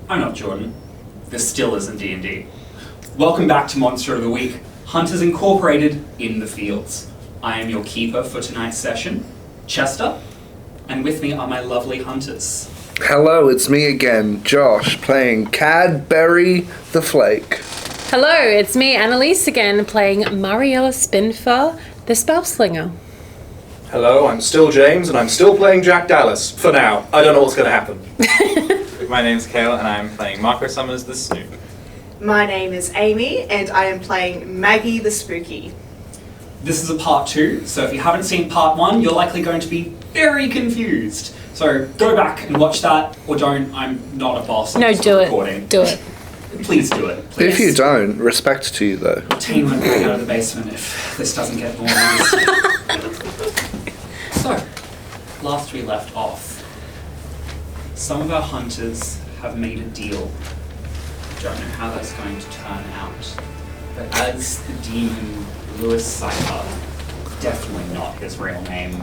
I'm not Jordan. This still isn't D&D. Welcome back to Monster of the Week, Hunters Incorporated in the Fields. I am your keeper for tonight's session, Chester, and with me are my lovely hunters. Hello, it's me again, Josh, playing Cadbury the Flake. Hello, it's me, Annaliese again, playing Mariella Spinther, the Spell Slinger. Hello, I'm still James, and I'm still playing Jack Dallas, for now. I don't know what's going to happen. My name's Cale, and I'm playing Marco Summers the Snoop. My name is Amy, and I am playing Maggie the Spooky. This is a part 2, so if you haven't seen part 1, you're likely going to be very confused. So go back and watch that, or don't. I'm not a boss. No, do recording. it. Do it. Please do it. Please. If you don't, respect to you though. Taine won't break out of the basement if this doesn't get more news. So, last we left off, some of our hunters have made a deal. Don't know how that's going to turn out. But as the demon Lewis Cypher, definitely not his real name,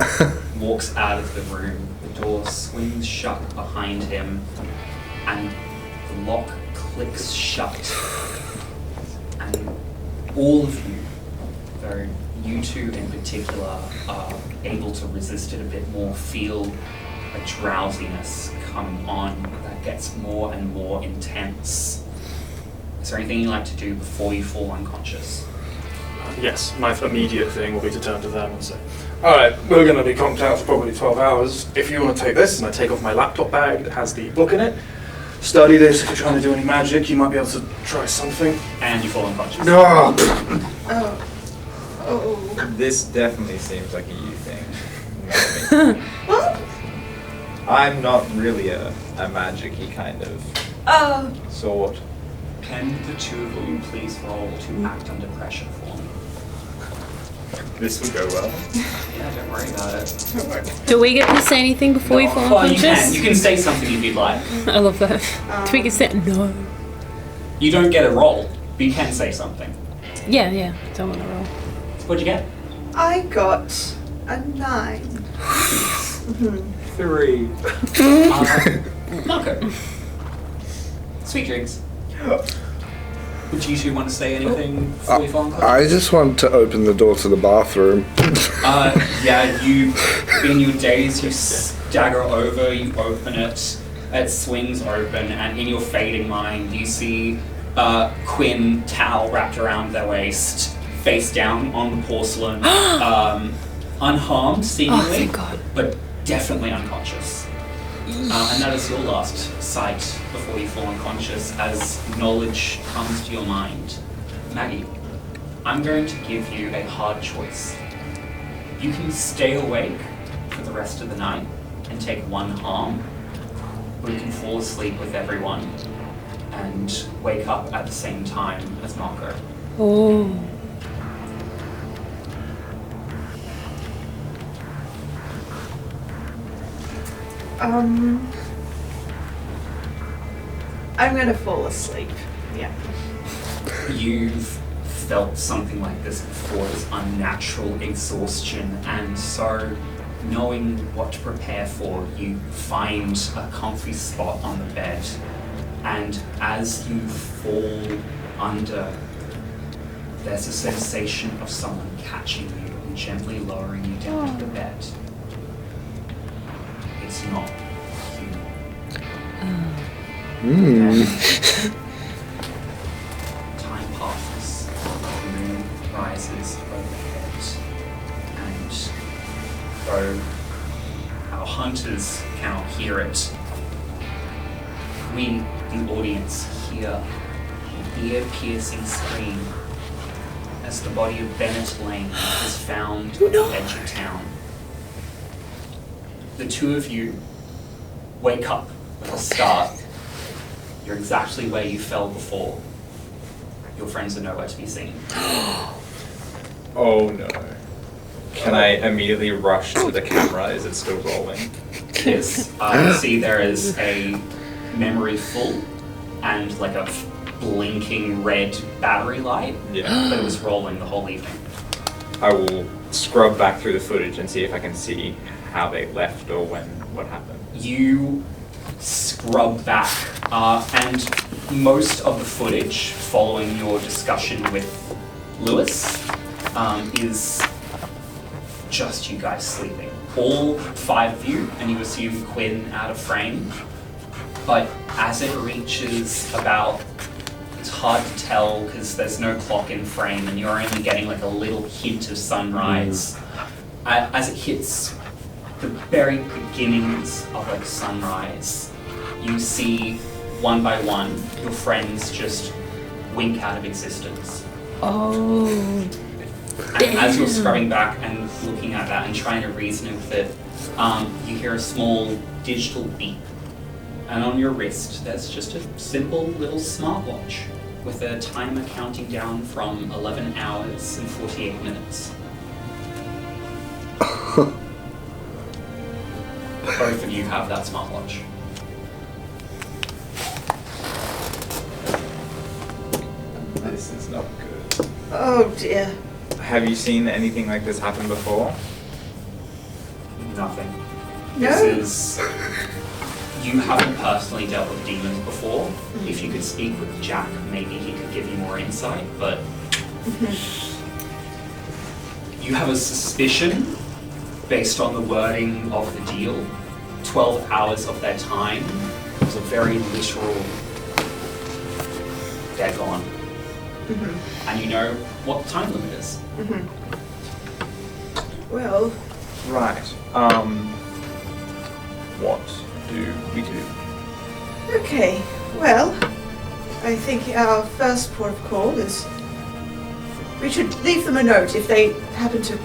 walks out of the room, the door swings shut behind him, and the lock clicks shut. And all of you, though you two in particular are able to resist it a bit more, feel a drowsiness coming on that gets more and more intense. Is there anything you'd like to do before you fall unconscious? Yes, my immediate thing will be to turn to them and say, alright, we're going to be conked out for probably 12 hours. If you want to take this, and I take off my laptop bag that has the book in it, study this. If you're trying to do any magic, you might be able to try something. And you fall unconscious. No! This definitely seems like a you thing. What? I'm not really a magic-y kind of sort. Can the two of you please roll to act under pressure for me? This would go well. Yeah, don't worry about it. Do we get to say anything before we fall Well, unconscious? you can say something if you'd like. I love that. Do we get to say no? You don't get a roll, but you can say something. Yeah. Don't want to roll. What'd you get? I got a 9. 3. Marco. Sweet drinks. Would you two want to say anything before we fall unconscious? I just want to open the door to the bathroom. Yeah, you, in your daze, you stagger over, you open it, it swings open, and in your fading mind, you see Quinn, towel wrapped around their waist, face down on the porcelain, unharmed, seemingly, thank God. but definitely unconscious. And that is your last sight before you fall unconscious as knowledge comes to your mind. Maggie, I'm going to give you a hard choice. You can stay awake for the rest of the night and take one harm, or you can fall asleep with everyone and wake up at the same time as Marco. Oh. I'm gonna fall asleep. Yeah. You've felt something like this before, this unnatural exhaustion, and so knowing what to prepare for, you find a comfy spot on the bed, and as you fall under, there's a sensation of someone catching you and gently lowering you down to the bed. It's not human. Then, time passes, the moon rises overhead, and though our hunters cannot hear it, we, the audience, hear an ear-piercing scream as the body of Bennett Lane is found at the edge of town. The two of you wake up with a start. You're exactly where you fell before. Your friends are nowhere to be seen. Oh no. Can I immediately rush to the camera? Is it still rolling? Yes. You see there is a memory full and like a blinking red battery light. Yeah. But it was rolling the whole evening. I will scrub back through the footage and see if I can see how they left or what happened. You scrub back And most of the footage following your discussion with Lewis is just you guys sleeping. All 5 of you, and you assume Quinn out of frame. But as it reaches about, it's hard to tell because there's no clock in frame and you're only getting like a little hint of sunrise. As it hits the very beginnings of like sunrise, you see one by one your friends just wink out of existence. Oh. And as you're scrubbing back and looking at that and trying to reason with it, you hear a small digital beep. And on your wrist, there's just a simple little smartwatch with a timer counting down from 11 hours and 48 minutes. Both of you have that smartwatch. This is not good. Oh dear. Have you seen anything like this happen before? Nothing. No? This is... You haven't personally dealt with demons before. If you could speak with Jack, maybe he could give you more insight, but... You have a suspicion, based on the wording of the deal, 12 hours of their time was a very literal... They're gone. And you know what the time limit is. Well, Right. What do we do? okay. Well, I think our first port of call is we should leave them a note if they happen to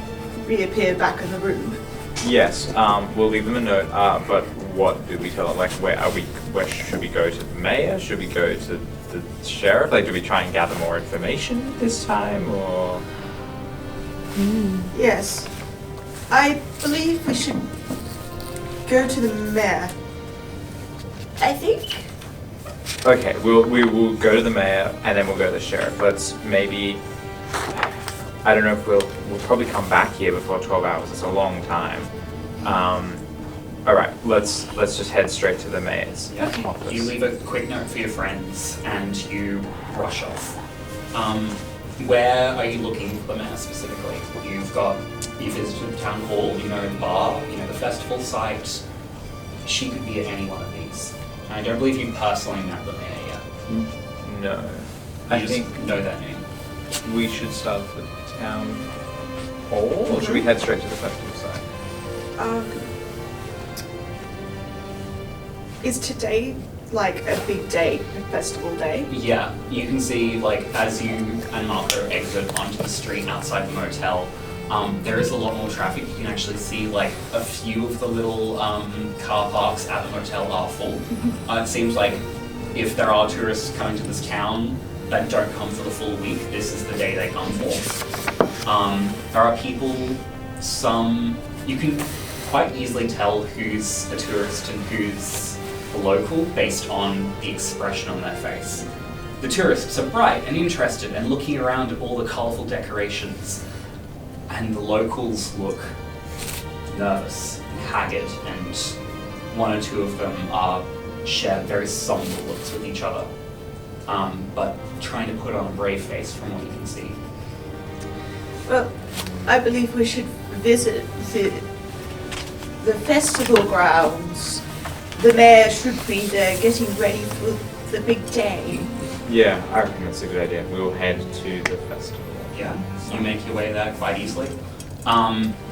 reappear back in the room. Yes, we'll leave them a note, but what do we tell them? Like, where should we go to the mayor? Should we go to the sheriff? Like, do we try and gather more information this time, or? Yes. I believe we should go to the mayor. I think. Okay, we will go to the mayor, and then we'll go to the sheriff. Let's maybe, I don't know if we'll probably come back here before 12 hours. It's a long time. All right, let's just head straight to the mayor's office. You leave a quick note for your friends and you rush off. Where are you looking for the mayor specifically? You visited the town hall, you know the bar, you know the festival site. She could be at any one of these. I don't believe you personally met the mayor yet. No. I I just think know their name. we should start at the town hall, or should we head straight to the festival site? Is today like a big day, a festival day? Yeah, you can see like as you and Marco exit onto the street outside the motel, there is a lot more traffic. You can actually see like a few of the little car parks at the motel are full. It seems like if there are tourists coming to this town that don't come for the full week, this is the day they come for. There are people, you can quite easily tell who's a tourist and who's a local based on the expression on their face. The tourists are bright and interested and looking around at all the colourful decorations, and the locals look nervous and haggard, and one or two of them share very somber looks with each other, but trying to put on a brave face from what you can see. Well, I believe we should visit the festival grounds. The mayor should be there getting ready for the big day. Yeah, I reckon that's a good idea. We will head to the festival. Yeah, you make your way there quite easily.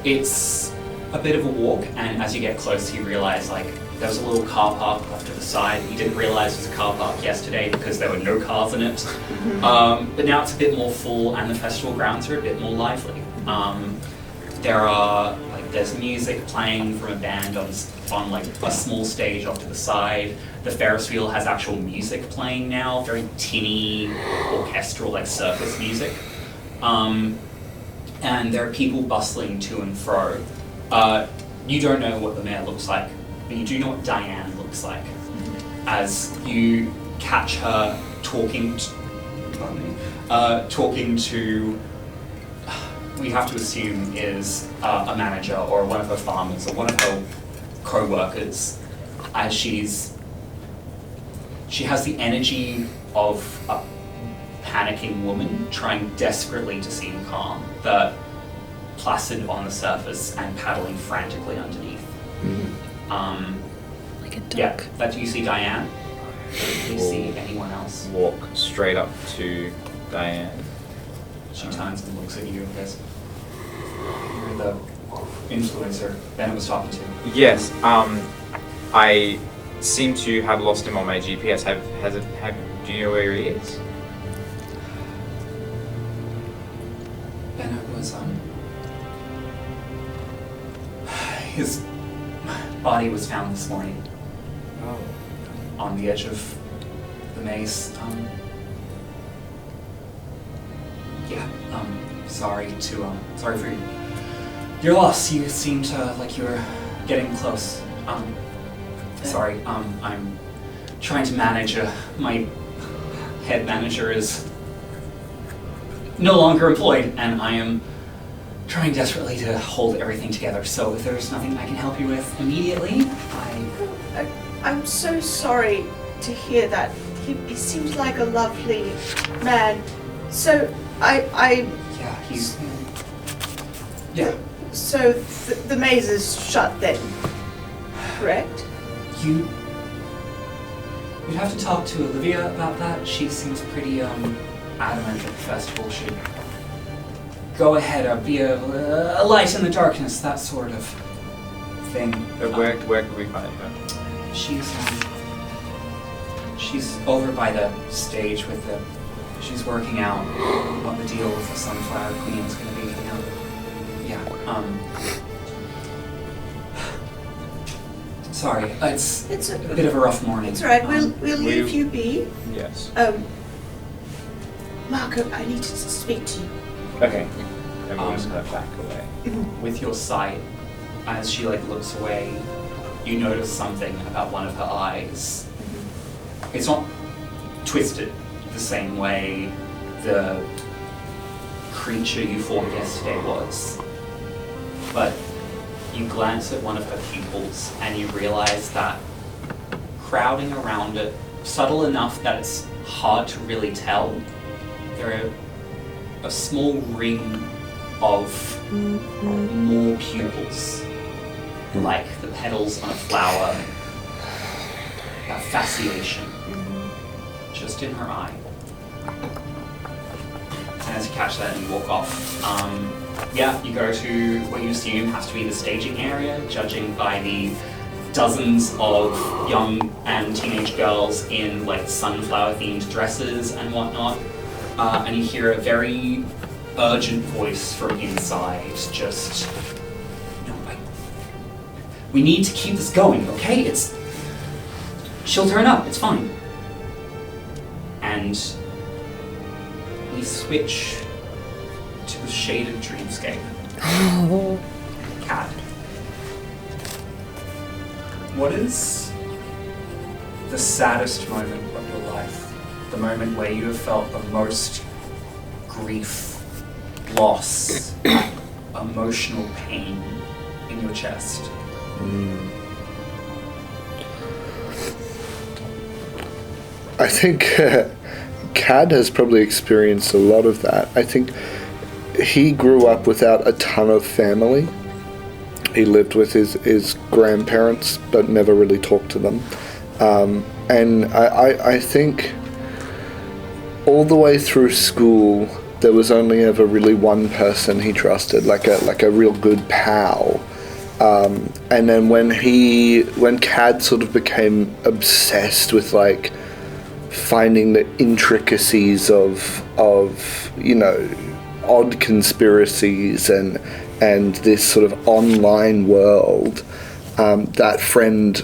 It's a bit of a walk, and as you get close, you realise like there was a little car park off to the side. You didn't realise it was a car park yesterday because there were no cars in it. But now it's a bit more full, and the festival grounds are a bit more lively. There's music playing from a band on like a small stage off to the side. The Ferris wheel has actual music playing now, very tinny, orchestral, like circus music. And there are people bustling to and fro. You don't know what the mayor looks like, but you do know what Diane looks like. As you catch her talking to we have to assume is a manager or one of her farmers or one of her co-workers, as she's She has the energy of a panicking woman trying desperately to seem calm, but placid on the surface and paddling frantically underneath. Like a duck. Yeah, that you see Diane. Do you see anyone else? Walk straight up to Diane. She turns and looks at you and goes, "You're the influencer Bennett was talking to." Yes, I seem to have lost him on my GPS. Do you know where he is? Bennett was, his body was found this morning. Oh. On the edge of the maze. Sorry for your loss. You seemed like you were getting close. Sorry, I'm trying to manage, my head manager is no longer employed, and I am trying desperately to hold everything together. So if there's nothing I can help you with immediately, I'm so sorry to hear that. He seems like a lovely man. So Yeah, he's... Yeah. So the maze is shut then, correct? You'd have to talk to Olivia about that. She seems pretty adamant that the festival should go ahead or be a light in the darkness, that sort of thing. Where can we find her? She's over by the stage with the... She's working out what the deal with the Sunflower Queen is going to be. Sorry, it's a bit of a rough morning. It's alright, we'll leave you be. Yes. Marco, I need to speak to you. Okay. And we'll just back away. With your sight, as she looks away, you notice something about one of her eyes. It's not twisted the same way the creature you fought yesterday was, but you glance at one of her pupils and you realize that crowding around it, subtle enough that it's hard to really tell, there are a small ring of more pupils, like the petals on a flower, that fascination, just in her eye. And as you catch that and you walk off, you go to what you assume has to be the staging area, judging by the dozens of young and teenage girls in sunflower-themed dresses and whatnot. And you hear a very urgent voice from inside, just, we need to keep this going, okay? She'll turn up, it's fine. And we switch to the shaded dreamscape. Cat. What is the saddest moment of your life? The moment where you have felt the most grief, loss, emotional pain in your chest? I think Cad has probably experienced a lot of that. I think he grew up without a ton of family. He lived with his grandparents, but never really talked to them. And I think all the way through school, there was only ever really one person he trusted, like a real good pal. And then when Cad sort of became obsessed with finding the intricacies of odd conspiracies and this sort of online world, that friend,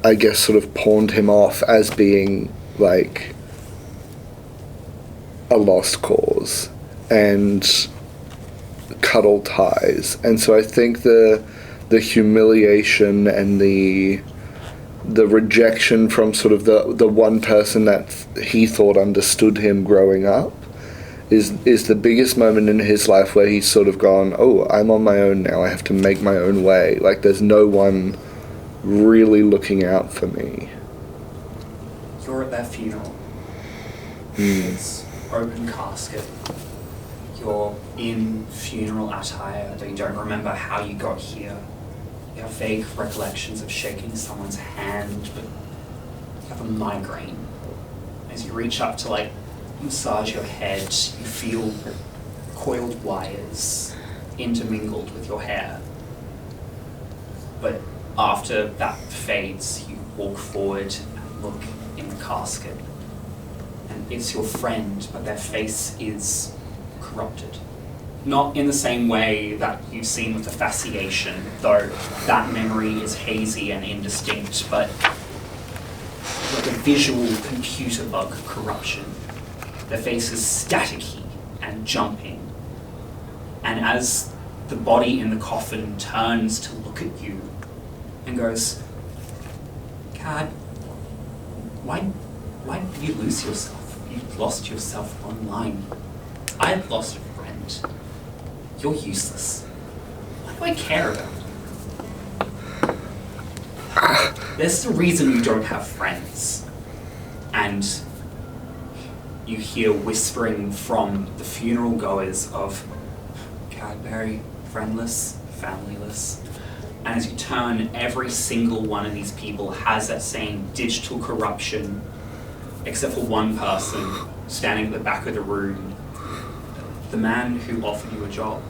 I guess, sort of pawned him off as being a lost cause and cut all ties. And so I think the humiliation and the rejection from sort of the one person that he thought understood him growing up is the biggest moment in his life where he's sort of gone, oh, I'm on my own now, I have to make my own way. There's no one really looking out for me. Your at their funeral. It's open casket. You're in funeral attire, though you don't remember how you got here. You have vague recollections of shaking someone's hand, but you have a migraine. As you reach up to massage your head, you feel coiled wires intermingled with your hair. But after that fades, you walk forward and look in the casket. And it's your friend, but their face is corrupted. Not in the same way that you've seen with the fasciation, though that memory is hazy and indistinct, but like a visual computer bug corruption. Their face is staticky and jumping. And as the body in the coffin turns to look at you and goes, God, why did you lose yourself? You lost yourself online. I've lost a friend. You're useless. What do I care about you? There's a reason you don't have friends. And you hear whispering from the funeral goers of Cadbury, friendless, familyless. And as you turn, every single one of these people has that same digital corruption, except for one person standing at the back of the room, the man who offered you a job.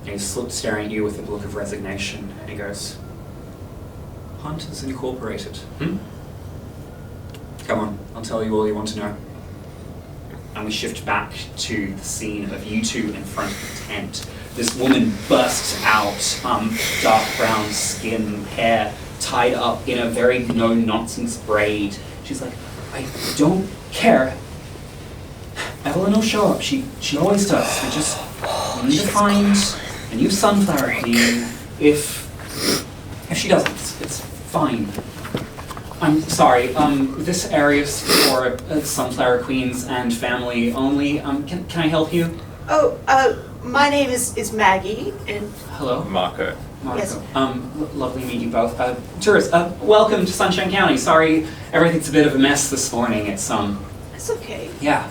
And he slips staring at you with a look of resignation, and he goes, Hunters Incorporated, Come on, I'll tell you all you want to know. And we shift back to the scene of you two in front of the tent. This woman bursts out, dark brown skin, hair tied up in a very no-nonsense braid. She's like, I don't care. Evelyn will show up. She always does. We need to find a new sunflower queen. If she doesn't, it's fine. I'm sorry, this area's for sunflower queens and family only. Can I help you? My name is Maggie, and... Hello? Marco. Yes. Lovely to meet you both. Tourists, welcome to Sunshine County. Sorry, everything's a bit of a mess this morning. It's okay. Yeah,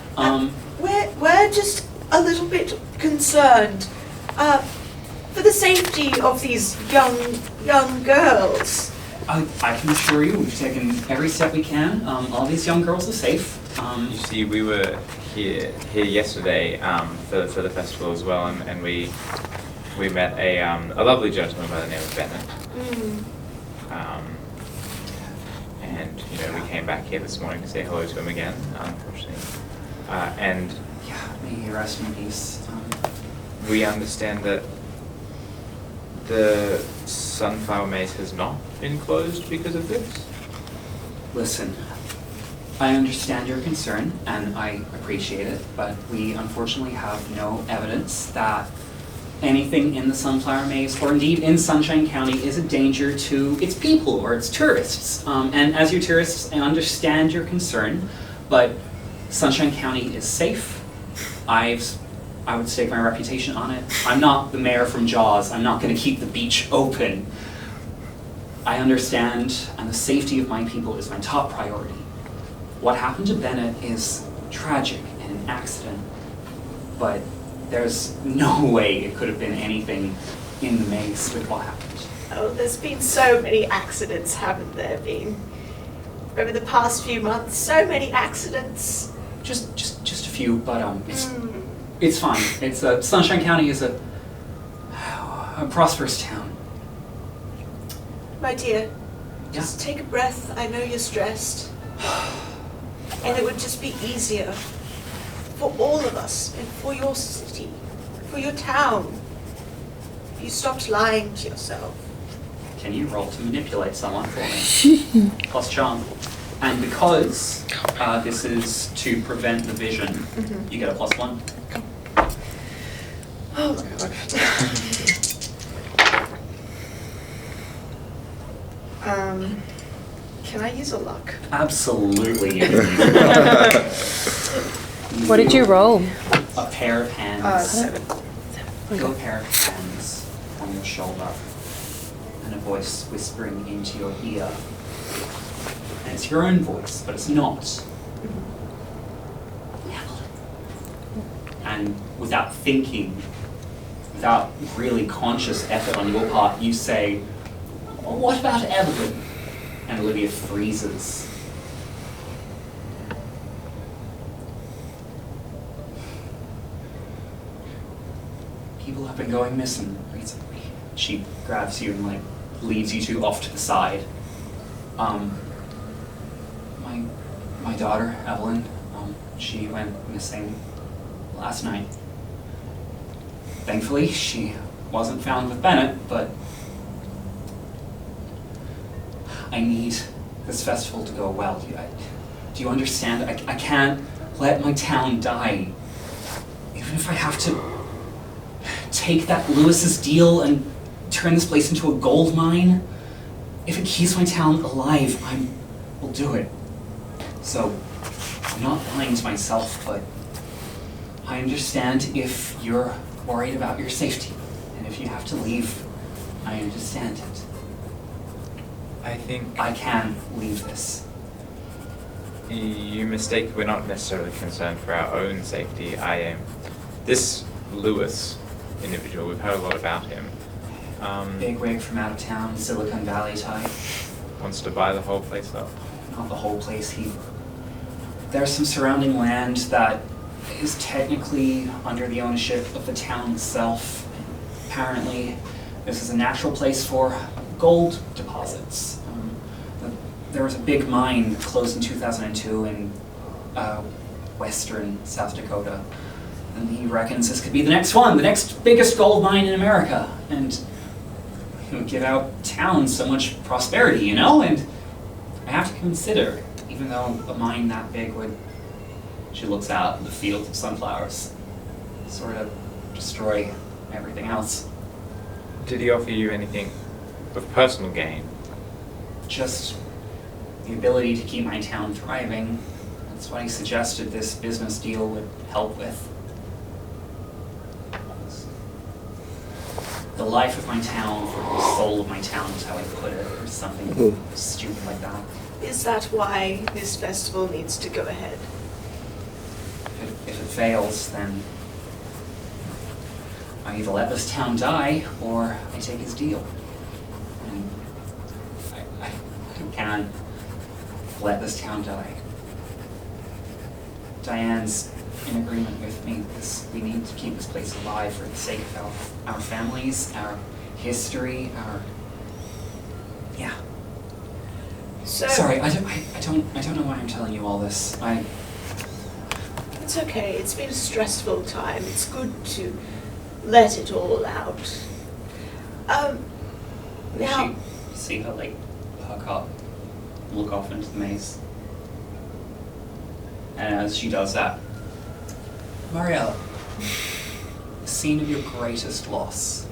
We're just a little bit concerned, for the safety of these young girls. I can assure you, we've taken every step we can. All these young girls are safe. You see, we were here yesterday for the festival as well, and we met a lovely gentleman by the name of Bennett. And we came back here this morning to say hello to him again, unfortunately. And yeah, may he rest in peace. We understand that the Sunflower Maze has not been closed because of this? Listen, I understand your concern, and I appreciate it, but we unfortunately have no evidence that anything in the Sunflower Maze, or indeed in Sunshine County, is a danger to its people or its tourists. And as your tourists, I understand your concern, but Sunshine County is safe. I would stake my reputation on it. I'm not the mayor from Jaws. I'm not going to keep the beach open. I understand, and the safety of my people is my top priority. What happened to Bennett is tragic and an accident, but there's no way it could have been anything in the maze with what happened. Oh, there's been so many accidents, haven't there been? Over the past few months, so many accidents. Just a few, but it's fine. It's Sunshine County is a prosperous town. My dear, just take a breath. I know you're stressed. And it would just be easier for all of us and for your city, for your town, if you stopped lying to yourself. Can you roll to manipulate someone for me? Plus charm. And because this is to prevent the vision, you get a +1. Oh my god. Can I use a luck? Absolutely. What did you roll? A pair of hands. 7. Feel a pair of hands on your shoulder, and a voice whispering into your ear. And it's your own voice, but it's not. And without thinking, without really conscious effort on your part, you say, well, what about Evelyn? And Olivia freezes. People have been going missing recently. She grabs you and leads you two off to the side. My daughter, Evelyn, she went missing last night. Thankfully, she wasn't found with Bennett, but I need this festival to go well. Do you understand? I can't let my town die. Even if I have to take that Lewis's deal and turn this place into a gold mine, if it keeps my town alive, I will do it. So, I'm not lying to myself, but I understand if you're worried about your safety, and if you have to leave, I understand it. I think I can leave this. you mistake. We're not necessarily concerned for our own safety. I am. This Lewis individual, we've heard a lot about him. Big wig from out of town, Silicon Valley type. Wants to buy the whole place up. Not the whole place. There's some surrounding land that is technically under the ownership of the town itself. Apparently, this is a natural place for gold deposits. There was a big mine closed in 2002 in western South Dakota. And he reckons this could be the next one, the next biggest gold mine in America. And it would give our town so much prosperity, you know? And I have to consider, even though a mine that big would, she looks out at the fields of sunflowers, sort of destroy everything else. Did he offer you anything of personal gain? Just the ability to keep my town thriving. That's what he suggested this business deal would help with. The life of my town, or the soul of my town is how I put it, or something stupid like that. Is that why this festival needs to go ahead? If it fails, then I either let this town die, or I take his deal. And I can't let this town die. Diane's in agreement with me because we need to keep this place alive for the sake of our families, our history, yeah. So Sorry, I don't know why I'm telling you all this. it's okay. It's been a stressful time. It's good to let it all out. Now, You see her perk up, look off into the maze. And as she does that, Mariella, the scene of your greatest loss,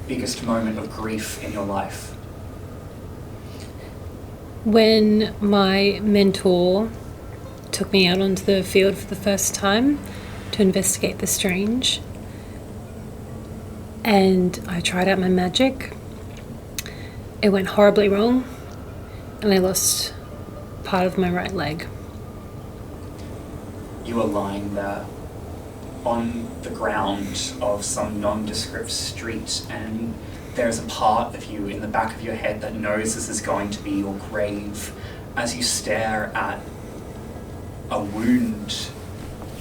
biggest moment of grief in your life. When my mentor took me out onto the field for the first time to investigate the strange, and I tried out my magic, it went horribly wrong, and I lost part of my right leg. You are lying there on the ground of some nondescript street, and there's a part of you in the back of your head that knows this is going to be your grave as you stare at a wound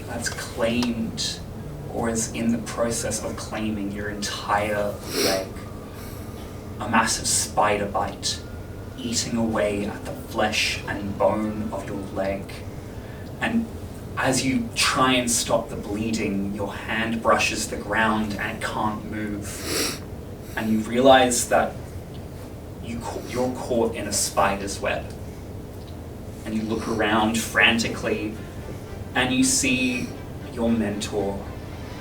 that's claimed or is in the process of claiming your entire leg. A massive spider bite eating away at the flesh and bone of your leg. And as you try and stop the bleeding, your hand brushes the ground and it can't move. And you realize that you're caught in a spider's web. And you look around frantically and you see your mentor,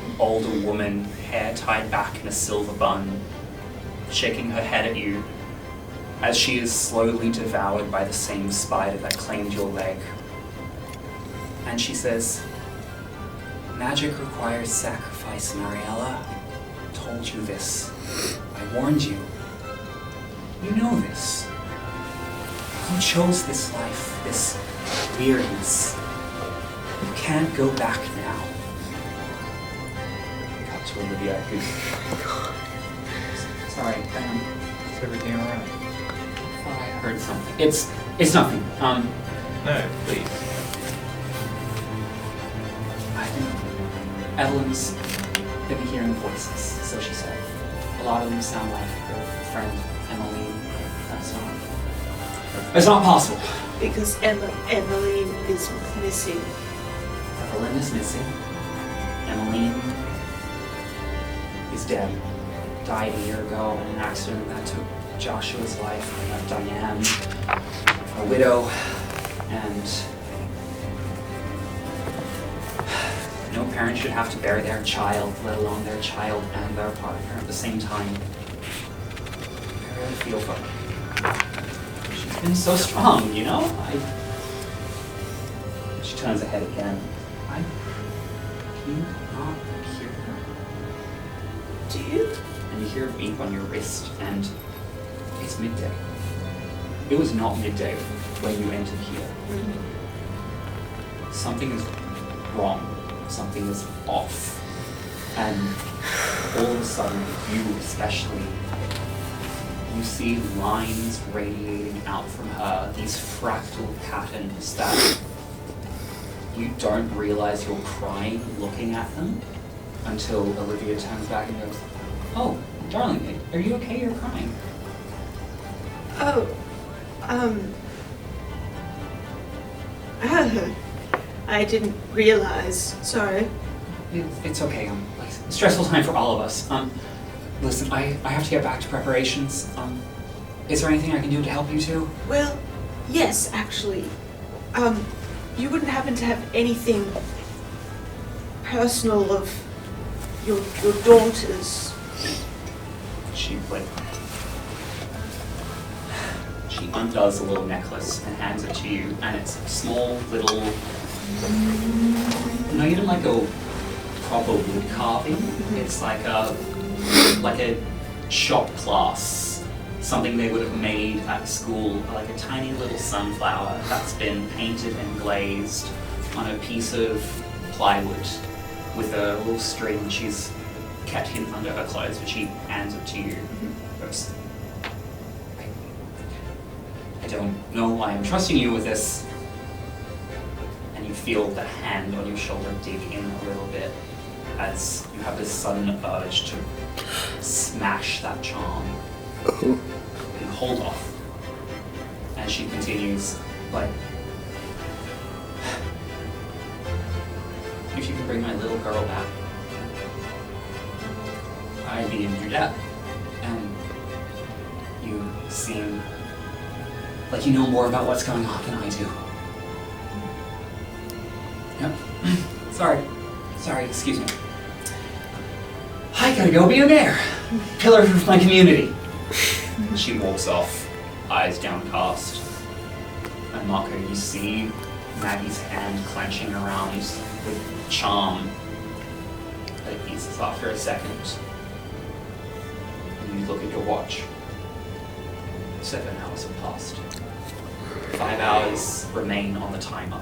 an older woman, hair tied back in a silver bun, shaking her head at you as she is slowly devoured by the same spider that claimed your leg. And she says, "Magic requires sacrifice, Mariella. I told you this. I warned you. You know this. You chose this life, this weirdness. You can't go back now. We got to Olivia, who's... Sorry, is everything alright? I thought I heard something. It's nothing. No, please. I think Evelyn's been hearing voices, so she said. A lot of them sound like her friend Emily. It's not possible. Because Emmeline is missing. Evelyn is missing. Emmeline is dead. Died a year ago in an accident that took Joshua's life. I left Diane, a widow, and no parent should have to bury their child, let alone their child and their partner at the same time. I really feel for her. She's been so strong, you know? She turns her head again. I cannot hear her. Do you? And you hear a beep on your wrist, and it's midday. It was not midday when you entered here. Something is wrong. Something is off. And all of a sudden, you especially, you see lines radiating out from her, these fractal patterns that you don't realize you're crying looking at them until Olivia turns back and goes, "Oh, darling, are you okay? You're crying." Oh, I didn't realize. Sorry. It's okay. Like, stressful time for all of us. Listen, I have to get back to preparations. Is there anything I can do to help you two? Well, yes, actually. You wouldn't happen to have anything personal of your daughters? She undoes a little necklace and hands it to you, and it's a small little, not even like a proper wood carving. It's like a shop class, something they would have made at school, like a tiny little sunflower that's been painted and glazed on a piece of plywood with a little string she's kept hidden under her clothes, but she hands it to you. I don't know why I'm trusting you with this. And you feel the hand on your shoulder dig in a little bit as you have this sudden urge to smash that charm and hold off. And she continues, like, if you can bring my little girl back, I'd be in your debt. And you seem like you know more about what's going on than I do. Yep. Sorry, excuse me. I gotta go be a mayor. Pillar of my community. She walks off, eyes downcast. And Marco, you see Maggie's hand clenching around with charm. It eases after a second. And you look at your watch. 7 hours have passed. 5 hours remain on the timer.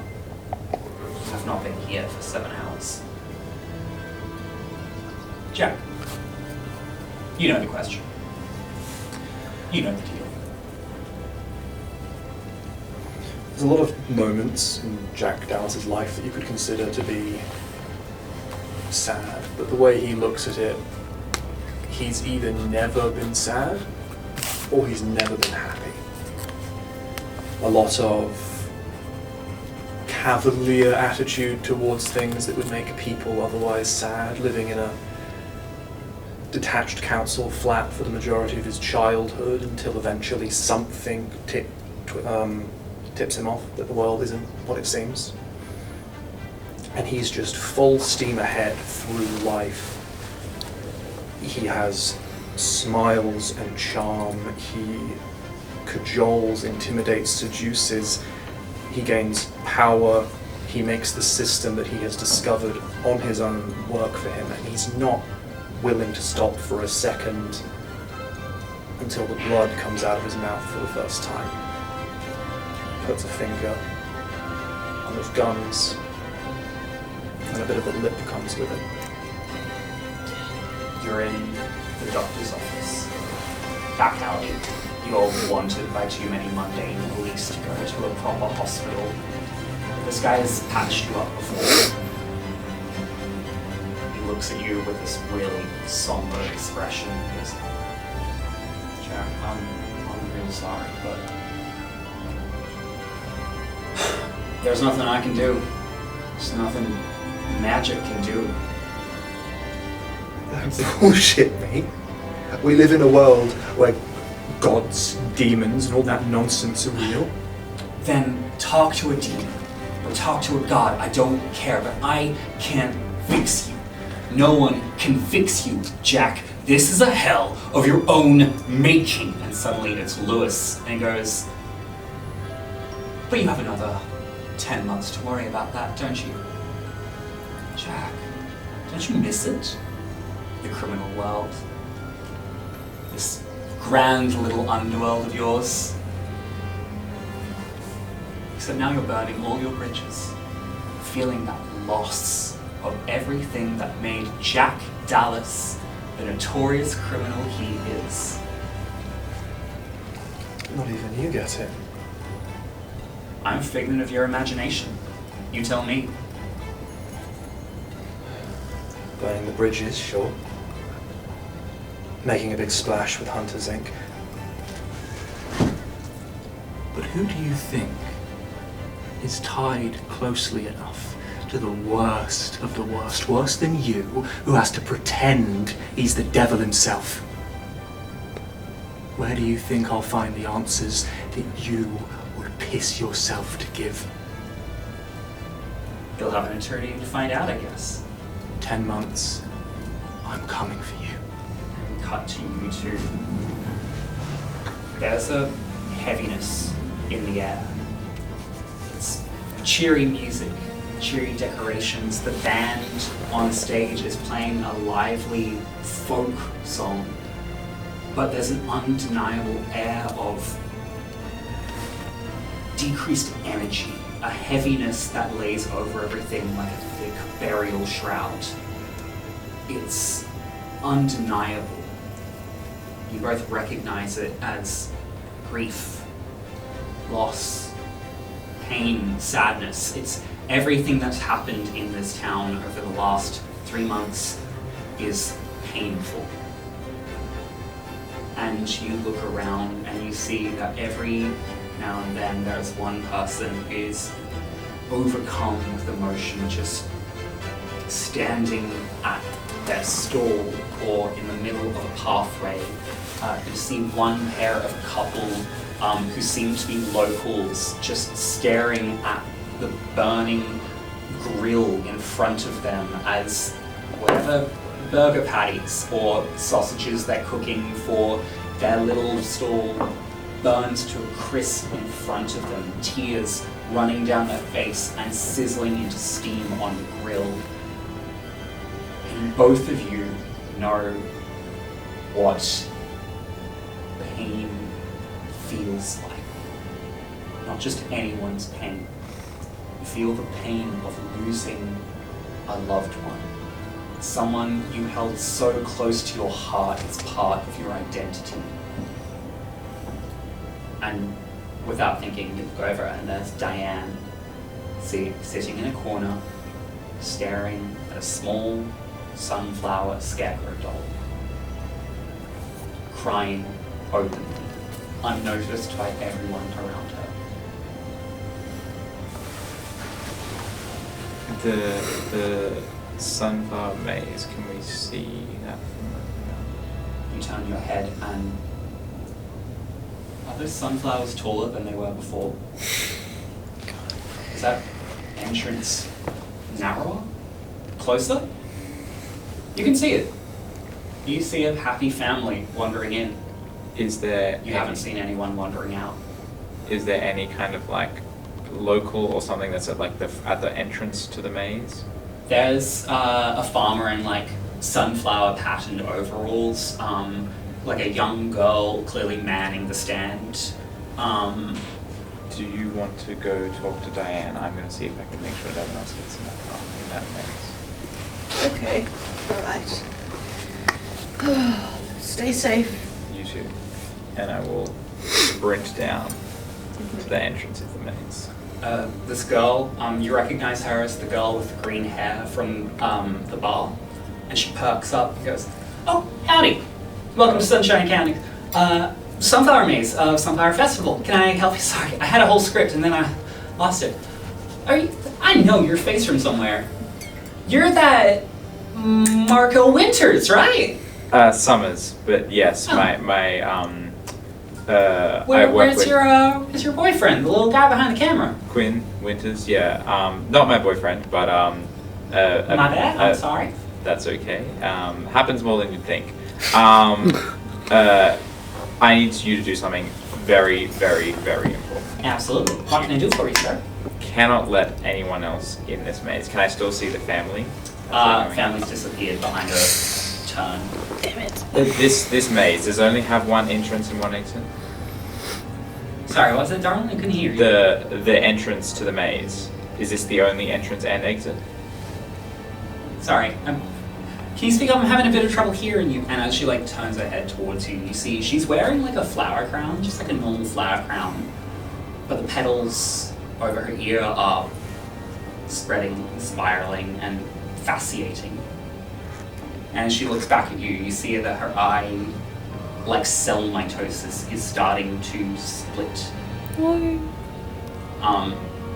I've not been here for 7 hours. Jack, you know the question. You know the deal. There's a lot of moments in Jack Dallas's life that you could consider to be sad, but the way he looks at it, he's either never been sad or he's never been happy. A lot of cavalier attitude towards things that would make people otherwise sad, living in a detached council flat for the majority of his childhood until eventually something tips him off that the world isn't what it seems. And he's just full steam ahead through life. He has smiles and charm. He cajoles, intimidates, seduces. He gains power. He makes the system that he has discovered on his own work for him, and he's not willing to stop for a second until the blood comes out of his mouth for the first time. puts a finger on his gums, and a bit of a lip comes with it. You're in the doctor's office. Back alley. You're wanted by too many mundane police to go to a proper hospital. This guy has patched you up before. He looks at you with this really somber expression. He goes, Jack, I'm real sorry, but there's nothing I can do. There's nothing magic can do. That's bullshit, mate. We live in a world where gods, demons, and all that nonsense are real. Then talk to a demon or talk to a god. I don't care, but I can't fix you. No one can fix you, Jack. This is a hell of your own making. And suddenly it's Lewis, and he goes, but you have another 10 months to worry about that, don't you? Jack, don't you miss it? The criminal world. This grand little underworld of yours. Except now you're burning all your bridges, feeling that loss of everything that made Jack Dallas the notorious criminal he is. Not even you get it. I'm a figment of your imagination. You tell me. Burning the bridges, sure. Making a big splash with Hunter's Inc. But who do you think is tied closely enough to the worst of the worst, worse than you, who has to pretend he's the devil himself? Where do you think I'll find the answers that you would piss yourself to give? You'll have an eternity to find out, I guess. 10 months. I'm coming for you. Cut to you two. There's a heaviness in the air. It's cheery music, cheery decorations. The band on stage is playing a lively folk song, but there's an undeniable air of decreased energy, a heaviness that lays over everything like a thick burial shroud. It's undeniable. You both recognize it as grief, loss, pain, sadness. It's everything that's happened in this town over the last 3 months is painful. And you look around and you see that every now and then there's one person who's overcome with emotion, just standing at their stall or in the middle of a pathway. You see one pair of couple who seem to be locals just staring at the burning grill in front of them as whatever burger patties or sausages they're cooking for their little stall burns to a crisp in front of them, tears running down their face and sizzling into steam on the grill. And both of you know what pain feels like. Not just anyone's pain. You feel the pain of losing a loved one. Someone you held so close to your heart is part of your identity. And without thinking, you look over and there's Diane sitting in a corner, staring at a small sunflower scarecrow doll, crying openly, unnoticed by everyone around her. The sunflower maze, can we see that from over now? You turn your head and are those sunflowers taller than they were before? Is that entrance narrower? Closer? You can see it. You see a happy family wandering in. Is there You haven't seen anyone wandering out. Is there any kind of like local or something that's at like at the entrance to the maze? There's a farmer in like sunflower patterned overalls, like a young girl clearly manning the stand. do you want to go talk to Diane? I'm going to see if I can make sure no one else gets in that maze. Okay, alright. Stay safe. You too. And I will sprint down to the entrance of the maze. This girl, you recognize her as the girl with the green hair from the bar, and she perks up and goes, "Oh, howdy! Welcome to Sunshine County. Sunflower Maze, Sunflower Festival. Can I help you? Sorry, I had a whole script and then I lost it. I know your face from somewhere. You're that Marco Winters, right? Summers, but yes, Oh. I work Where's with your boyfriend, the little guy behind the camera? Quinn Winters, yeah. Not my boyfriend, but My bad, I'm sorry. That's okay. Happens more than you'd think. I need you to do something very, very, very important. Absolutely. What can I do for you, sir? Cannot let anyone else in this maze. Can I still see the family? Family's disappeared behind a turn. Damn it. This maze, does it only have one entrance and one exit? Sorry, what's it, darling? I couldn't hear you. The entrance to the maze. Is this the only entrance and exit? Sorry, can you speak up? I'm having a bit of trouble hearing you. And as she turns her head towards you, you see she's wearing a flower crown, just like a normal flower crown. But the petals over her ear are spreading, spiraling, and fasciating. And as she looks back at you, you see that her eye, like cell mitosis, is starting to split. And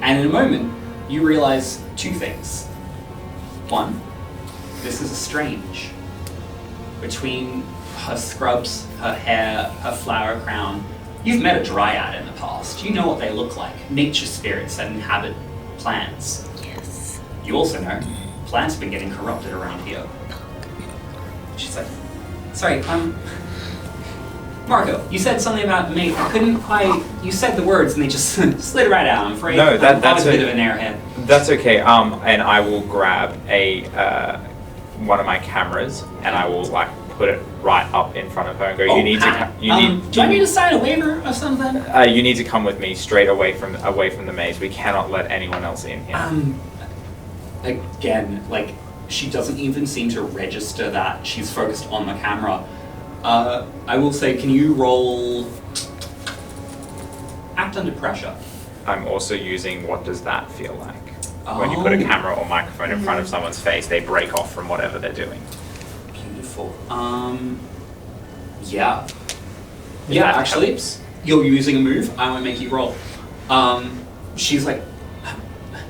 in a moment, you realize two things. One, this is strange. Between her scrubs, her hair, her flower crown, you've met a dryad in the past. You know what they look like. Nature spirits that inhabit plants. Yes. You also know plants have been getting corrupted around here. She's like, sorry, Marco, you said something about mate. I couldn't quite. You said the words and they just slid right out. I'm afraid. No, that's I was a bit of an airhead. That's okay. And I will grab one of my cameras and I will put it right up in front of her and go. Oh, You need to. do you want me to sign a waiver or something? You need to come with me straight away from the maze. We cannot let anyone else in here. Again, she doesn't even seem to register that she's focused on the camera. I will say, can you roll act under pressure? I'm also using what does that feel like? When you put a camera or microphone in front of someone's face, they break off from whatever they're doing. Beautiful. Yeah. Yeah, that actually, helps. you're using a move. I won't make you roll. She's like,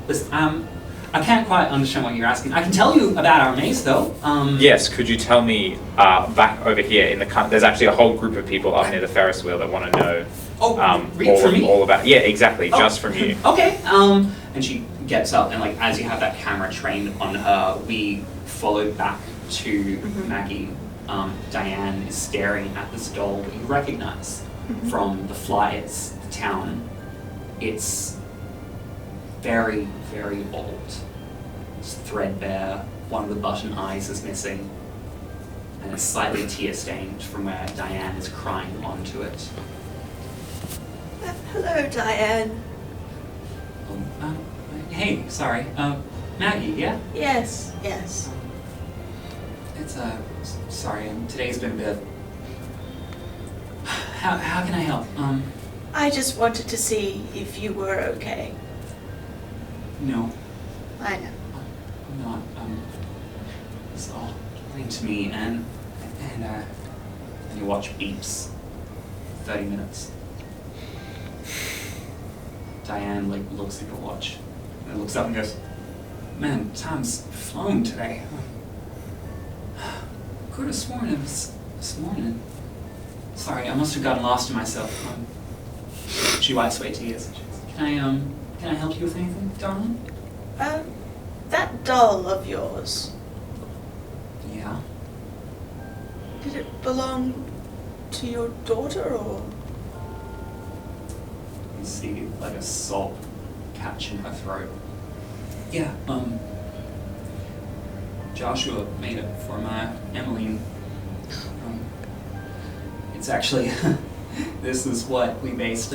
listen, I can't quite understand what you're asking. I can tell you about our maze, though. Yes, could you tell me back over here in the there's actually a whole group of people up near the Ferris wheel that want to know from me? all about. Yeah, exactly, just from you. Okay. And she gets up, and as you have that camera trained on her, we followed back to Maggie. Diane is staring at this doll that you recognize from the flyers, the town. It's very, very old. It's threadbare. One of the button eyes is missing, and it's slightly tear-stained from where Diane is crying onto it. Hello, Diane. Hey, sorry. Maggie, yeah? Yes. It's, sorry, today's been a bit... How can I help? I just wanted to see if you were okay. No, I know. I'm not. It's all getting to me, and you watch beeps. 30 minutes. Diane, looks at her watch, and then looks up and goes, man, time's flown today. Could have sworn it was this morning. Sorry, I must have gotten lost in myself. She wipes away tears. Can I help you with anything, darling? That doll of yours, Yeah. did it belong to your daughter or? You see, a sob catch in her throat. Yeah, Joshua made it for my Emmeline. It's actually, this is what we based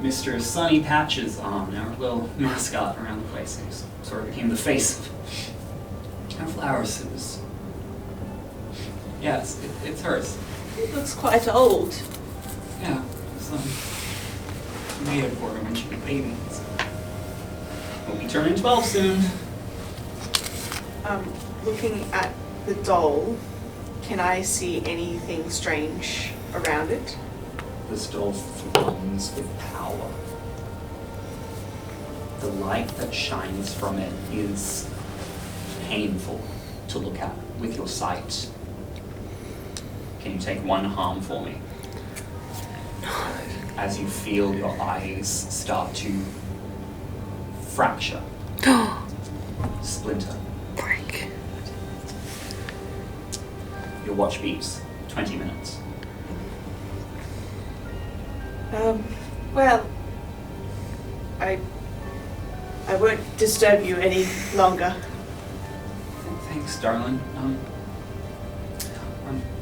Mr. Sunny Patches on, our little mascot around the place, who sort of became the face of our flowers. It was, yeah, it's hers. It looks quite old. Yeah, it was made it for her when she was a baby. So. We'll be turning 12 soon. Looking at the doll, can I see anything strange around it? This doll thrones with power. The light that shines from it is painful to look at with your sight. Can you take 1 harm for me? As you feel your eyes start to fracture. Splinter. Break. Your watch beeps. 20 minutes. Well, I won't disturb you any longer. Thanks, darling. I'm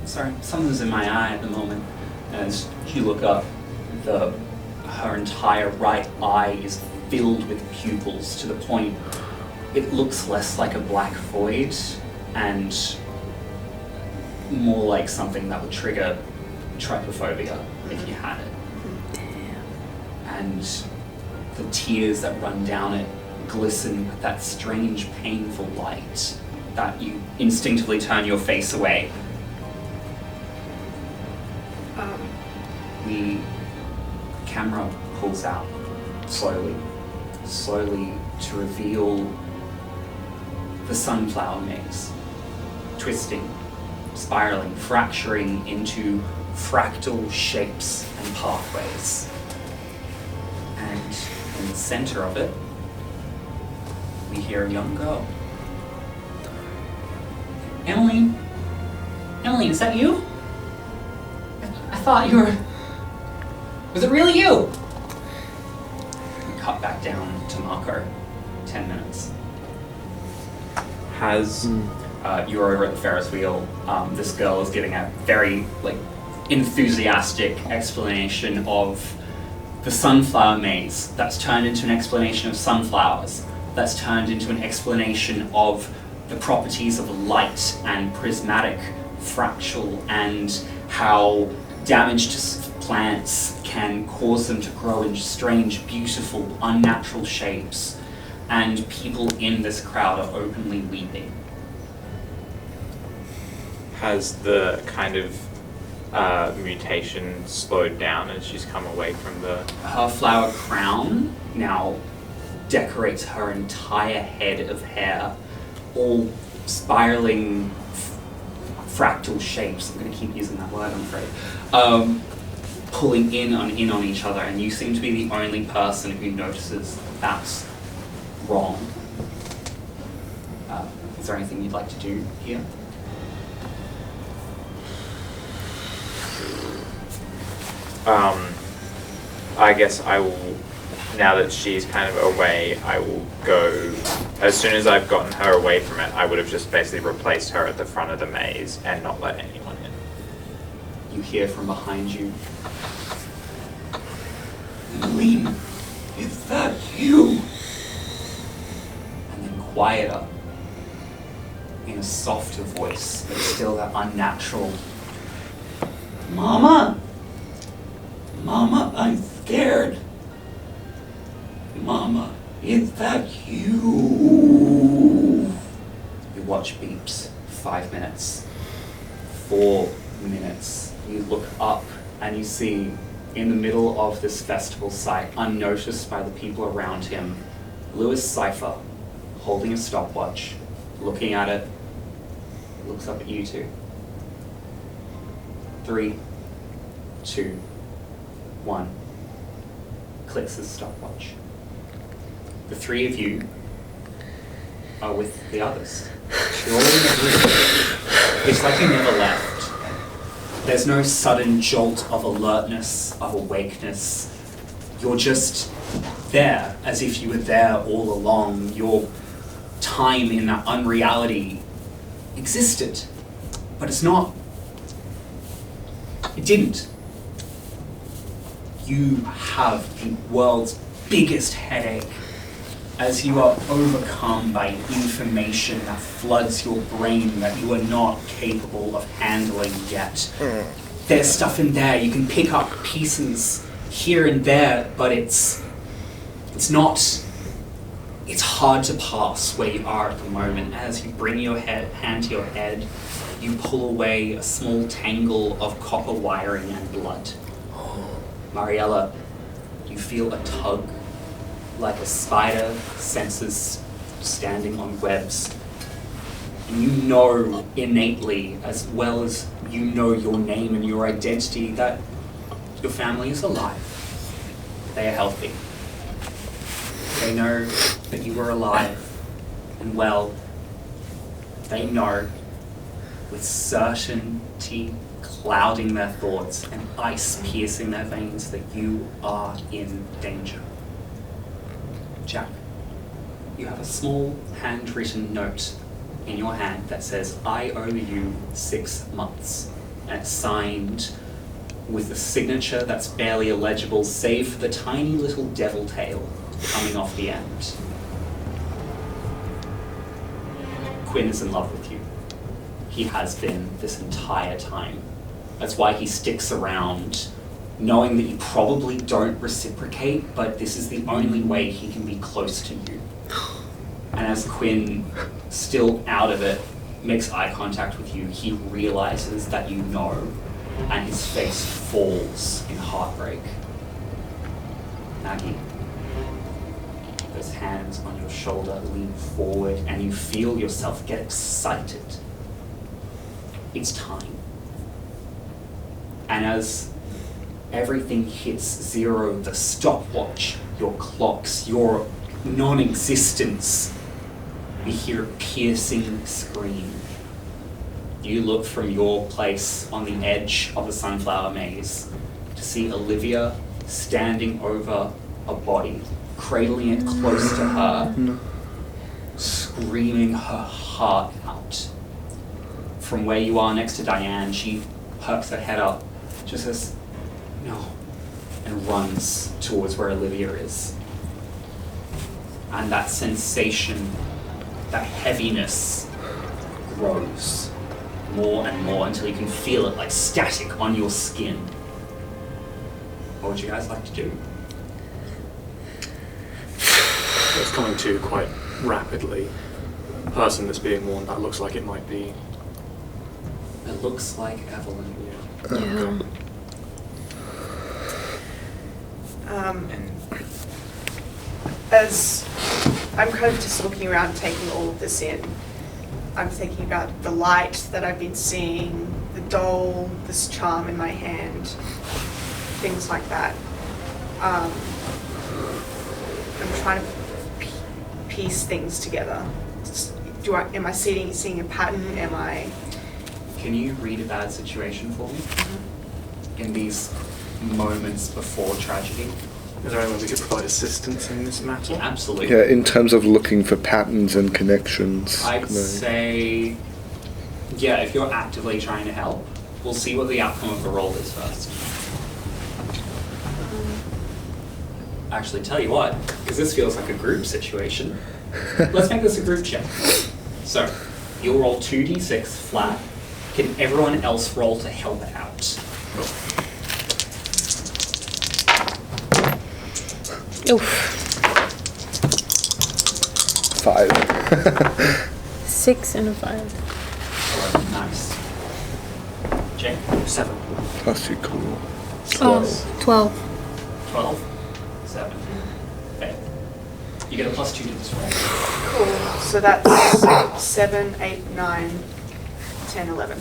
sorry, something's in my eye at the moment. As you look up, her entire right eye is filled with pupils to the point it looks less like a black void and more like something that would trigger trypophobia if you had it. And the tears that run down it glisten with that strange, painful light that you instinctively turn your face away. The camera pulls out slowly to reveal the sunflower maze, twisting, spiraling, fracturing into fractal shapes and pathways. And in the center of it, we hear a young girl. Emmeline, is that you? I thought you were... Was it really you? We cut back down to Marco. 10 minutes. You're over at the Ferris wheel. This girl is giving a very enthusiastic explanation of the sunflower maze that's turned into an explanation of sunflowers, that's turned into an explanation of the properties of light and prismatic fractal and how damaged plants can cause them to grow in strange, beautiful, unnatural shapes. And people in this crowd are openly weeping. Has the kind of mutation slowed down as she's come away from the... Her flower crown now decorates her entire head of hair, all spiraling fractal shapes. I'm going to keep using that word, I'm afraid. Pulling in on each other, and you seem to be the only person who notices that's wrong. Is there anything you'd like to do here? I guess I will, now that she's kind of away, I will go, as soon as I've gotten her away from it, I would have just basically replaced her at the front of the maze and not let anyone in. You hear from behind you, Annaliese, is that you? And then quieter, in a softer voice, but still that unnatural, Mama, I'm scared. Mama, is that you? Your watch beeps. 5 minutes. 4 minutes. You look up and you see in the middle of this festival site, unnoticed by the people around him, Lewis Cypher, holding a stopwatch, looking at it, looks up at you two. 3, 2, 1. Clicks his stopwatch. The 3 of you are with the others. You're all in the room. It's like you never left. There's no sudden jolt of alertness, of awakeness. You're just there, as if you were there all along. Your time in that unreality existed, but it's not. It didn't. you have the world's biggest headache as you are overcome by information that floods your brain that you are not capable of handling yet. There's stuff in there, you can pick up pieces here and there, but it's hard to pass where you are at the moment. As you bring your hand to your head, you pull away a small tangle of copper wiring and blood. Mariella, you feel a tug, like a spider senses standing on webs. And you know innately, as well as you know your name and your identity, that your family is alive. They are healthy. They know that you are alive and well. They know with certainty clouding their thoughts and ice piercing their veins that you are in danger. Jack, you have a small handwritten note in your hand that says, I owe you 6 months. And it's signed with a signature that's barely illegible, save for the tiny little devil tail coming off the end. Quinn is in love with you. He has been this entire time. That's why he sticks around, knowing that you probably don't reciprocate, but this is the only way he can be close to you. And as Quinn, still out of it, makes eye contact with you, he realizes that you know, and his face falls in heartbreak. Maggie, those hands on your shoulder lean forward, and you feel yourself get excited. It's time. And as everything hits zero, the stopwatch, your clocks, your non-existence, you hear a piercing scream. You look from your place on the edge of the sunflower maze to see Olivia standing over a body, cradling it close to her, screaming her heart out. From where you are next to Diane, she perks her head up, just says, no, and runs towards where Olivia is. And that sensation, that heaviness grows more and more until you can feel it like static on your skin. What would you guys like to do? It's coming to quite rapidly. The person that's being warned, that looks like it might be. It looks like Evelyn. Yeah. As I'm kind of just looking around, taking all of this in, I'm thinking about the light that I've been seeing, the doll, this charm in my hand, things like that. I'm trying to piece things together. Am I seeing a pattern? Can you read a bad situation for me? In these moments before tragedy? Is there any way we could provide assistance in this matter? Absolutely. Yeah, in terms of looking for patterns and connections. I'd say, yeah, if you're actively trying to help, we'll see what the outcome of the roll is first. Actually, tell you what, because this feels like a group situation, let's make this a group check. So, you'll roll 2d6 flat. Can everyone else roll to help out? Oof. 5. 6 and a 5. Nice. Jake? 7. Plus you cool. Oh, 12. 12? 7. Okay. You get a +2 to this roll. Cool. So that's 7, 8, 9, 10, 11.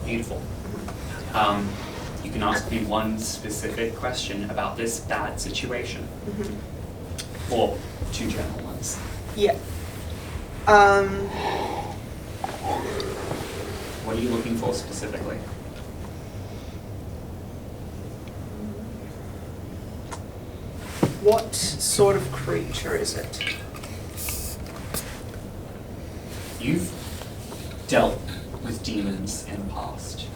Beautiful. You can ask me one specific question about this bad situation. Or 2 general ones. Yeah. What are you looking for specifically? What sort of creature is it? You've dealt with demons in the past.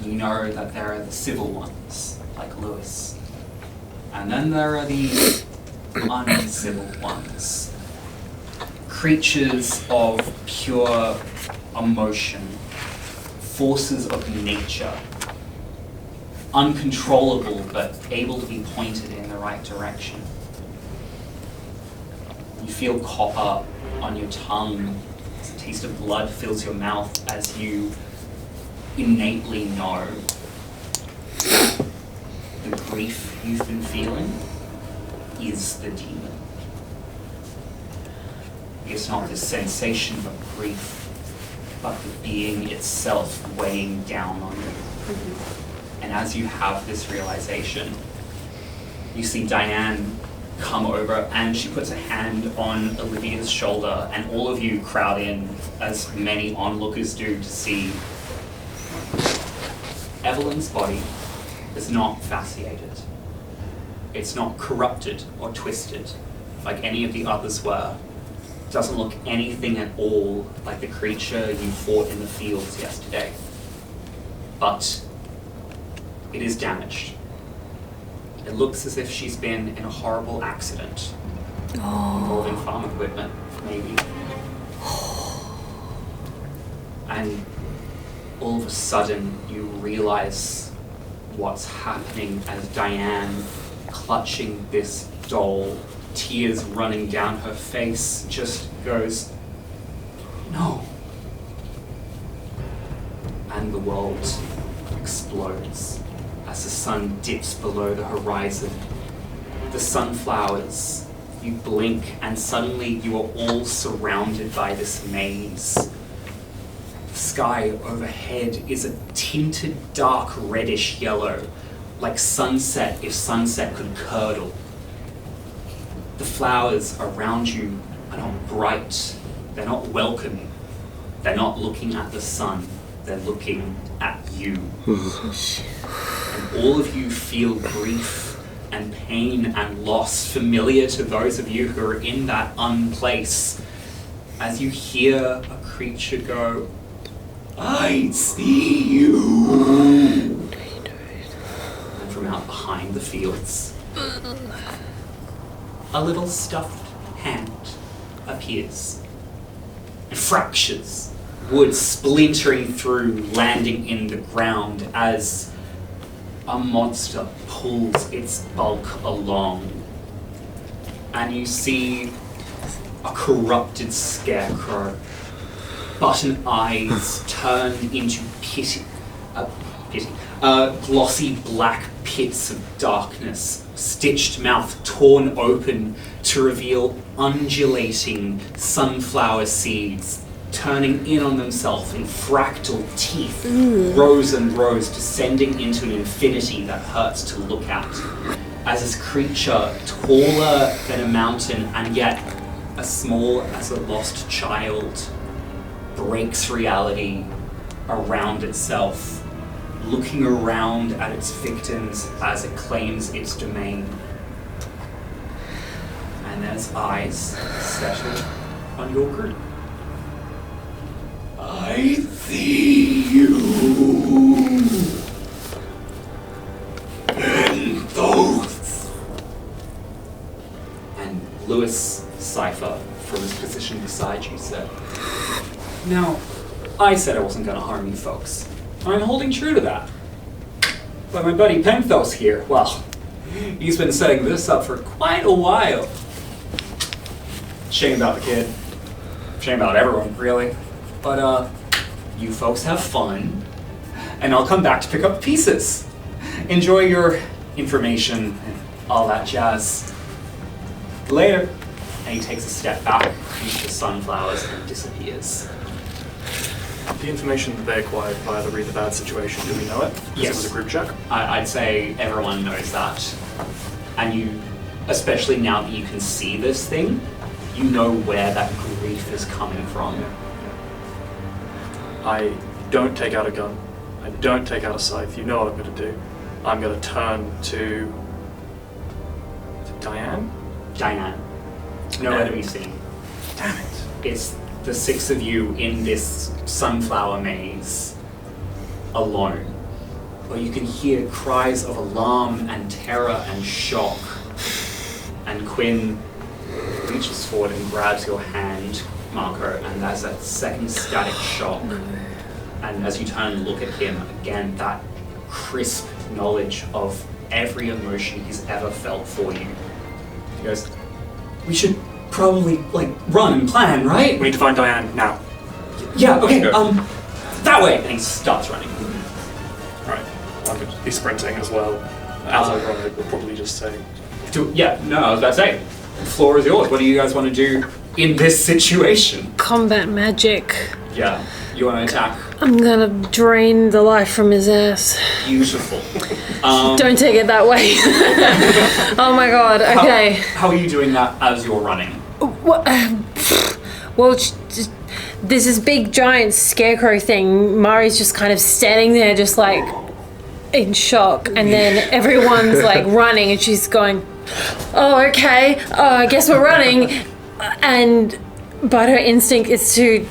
You know that there are the civil ones, like Lewis, And then there are the uncivil ones. Creatures of pure emotion, forces of nature, uncontrollable but able to be pointed in the right direction. You feel copper on your tongue as a taste of blood fills your mouth as you innately know the grief you've been feeling is the demon. It's not the sensation of grief, but the being itself weighing down on you. And as you have this realization, you see Diane come over and she puts a hand on Olivia's shoulder, and all of you crowd in, as many onlookers do, to see Evelyn's body is not fasciated. It's not corrupted or twisted like any of the others were. It doesn't look anything at all like the creature you fought in the fields yesterday. But it is damaged. It looks as if she's been in a horrible accident involving farm equipment, maybe. And all of a sudden you realize what's happening as Diane, clutching this doll, tears running down her face, just goes, "No." And the world explodes as the sun dips below the horizon. The sunflowers, you blink and suddenly you are all surrounded by this maze. The sky overhead is a tinted dark reddish yellow, like sunset if sunset could curdle. The flowers around you are not bright, they're not welcoming, they're not looking at the sun, they're looking at you. And all of you feel grief and pain and loss familiar to those of you who are in that unplace as you hear a creature go, "I see you." And from out behind the fields, a little stuffed hand appears and fractures, wood splintering through, landing in the ground as a monster pulls its bulk along. And you see a corrupted scarecrow, button eyes turned into glossy black pits of darkness, stitched mouth torn open to reveal undulating sunflower seeds, turning in on themselves in fractal teeth, rows and rows, descending into an infinity that hurts to look at. As this creature, taller than a mountain and yet as small as a lost child, breaks reality around itself, looking around at its victims as it claims its domain. And then its eyes settle on your group. "I see you. And those." And Lewis Cypher, from his position beside you, said, "Now, I said I wasn't going to harm you folks. I'm holding true to that. But my buddy Penthos here, well, he's been setting this up for quite a while." Shame about the kid. Shame about everyone, really. But, you folks have fun, and I'll come back to pick up pieces. Enjoy your information and all that jazz. Later. And he takes a step back into the sunflowers and disappears. The information that they acquired via the Read the Bad situation, do we know it? Because Yes. it was a group check? I'd say everyone knows that. And you, especially now that you can see this thing, you know where that grief is coming from. I don't take out a gun. I don't take out a scythe. You know what I'm going to do. I'm going to turn to Diane? Diane. Nowhere to be seen. Damn it. It's the six of you in this sunflower maze, alone. where you can hear cries of alarm and terror and shock. And Quinn reaches forward and grabs your hand, Marco, and there's that second static shock. And as you turn and look at him, again, that crisp knowledge of every emotion he's ever felt for you. He goes, "We should probably, run and plan, right?" We need to find Diane now. Yeah, okay, that way! And he starts running. Alright, I'm going to be sprinting as well. As I run, I will probably just say... I was about to say, the floor is yours. What do you guys want to do in this situation? Combat magic. Yeah, you want to attack? I'm gonna drain the life from his ass. Beautiful. Don't take it that way. Oh my god, okay. How are you doing that as you're running? Well, there's this big giant scarecrow thing. Mari's just kind of standing there just in shock, and then everyone's running and she's going, "Oh, okay, I guess we're running." But her instinct is to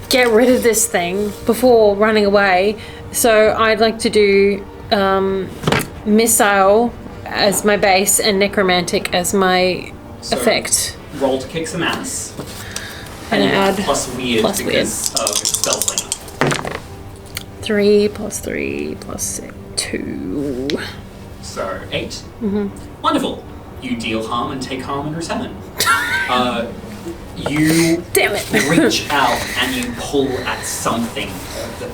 get rid of this thing before running away. So I'd like to do missile as my base and necromantic as my effect. Roll to kick some ass. And add plus weird plus because of spell slinger. 3 plus 3 plus 2. So 8. Mm-hmm. Wonderful. You deal harm and take harm in return. You Damn it. reach out and you pull at something, the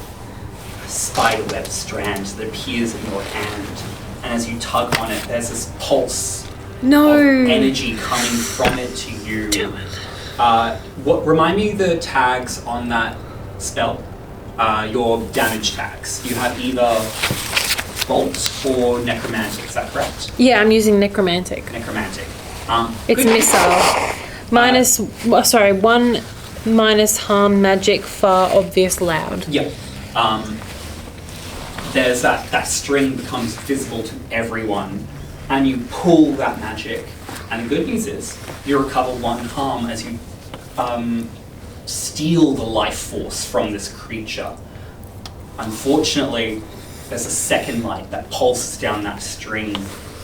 spiderweb strand that appears in your hand. And as you tug on it, there's this pulse of energy coming from it to you. Damn it. Remind me the tags on that spell. Your damage tags. You have either bolt or necromantic. Is that correct? Yeah, I'm using necromantic. Necromantic. It's missile. One minus harm magic far obvious loud. Yep. There's that string becomes visible to everyone, and you pull that magic. And the good news is you recover 1 harm as you steal the life force from this creature. Unfortunately, there's a second light that pulses down that string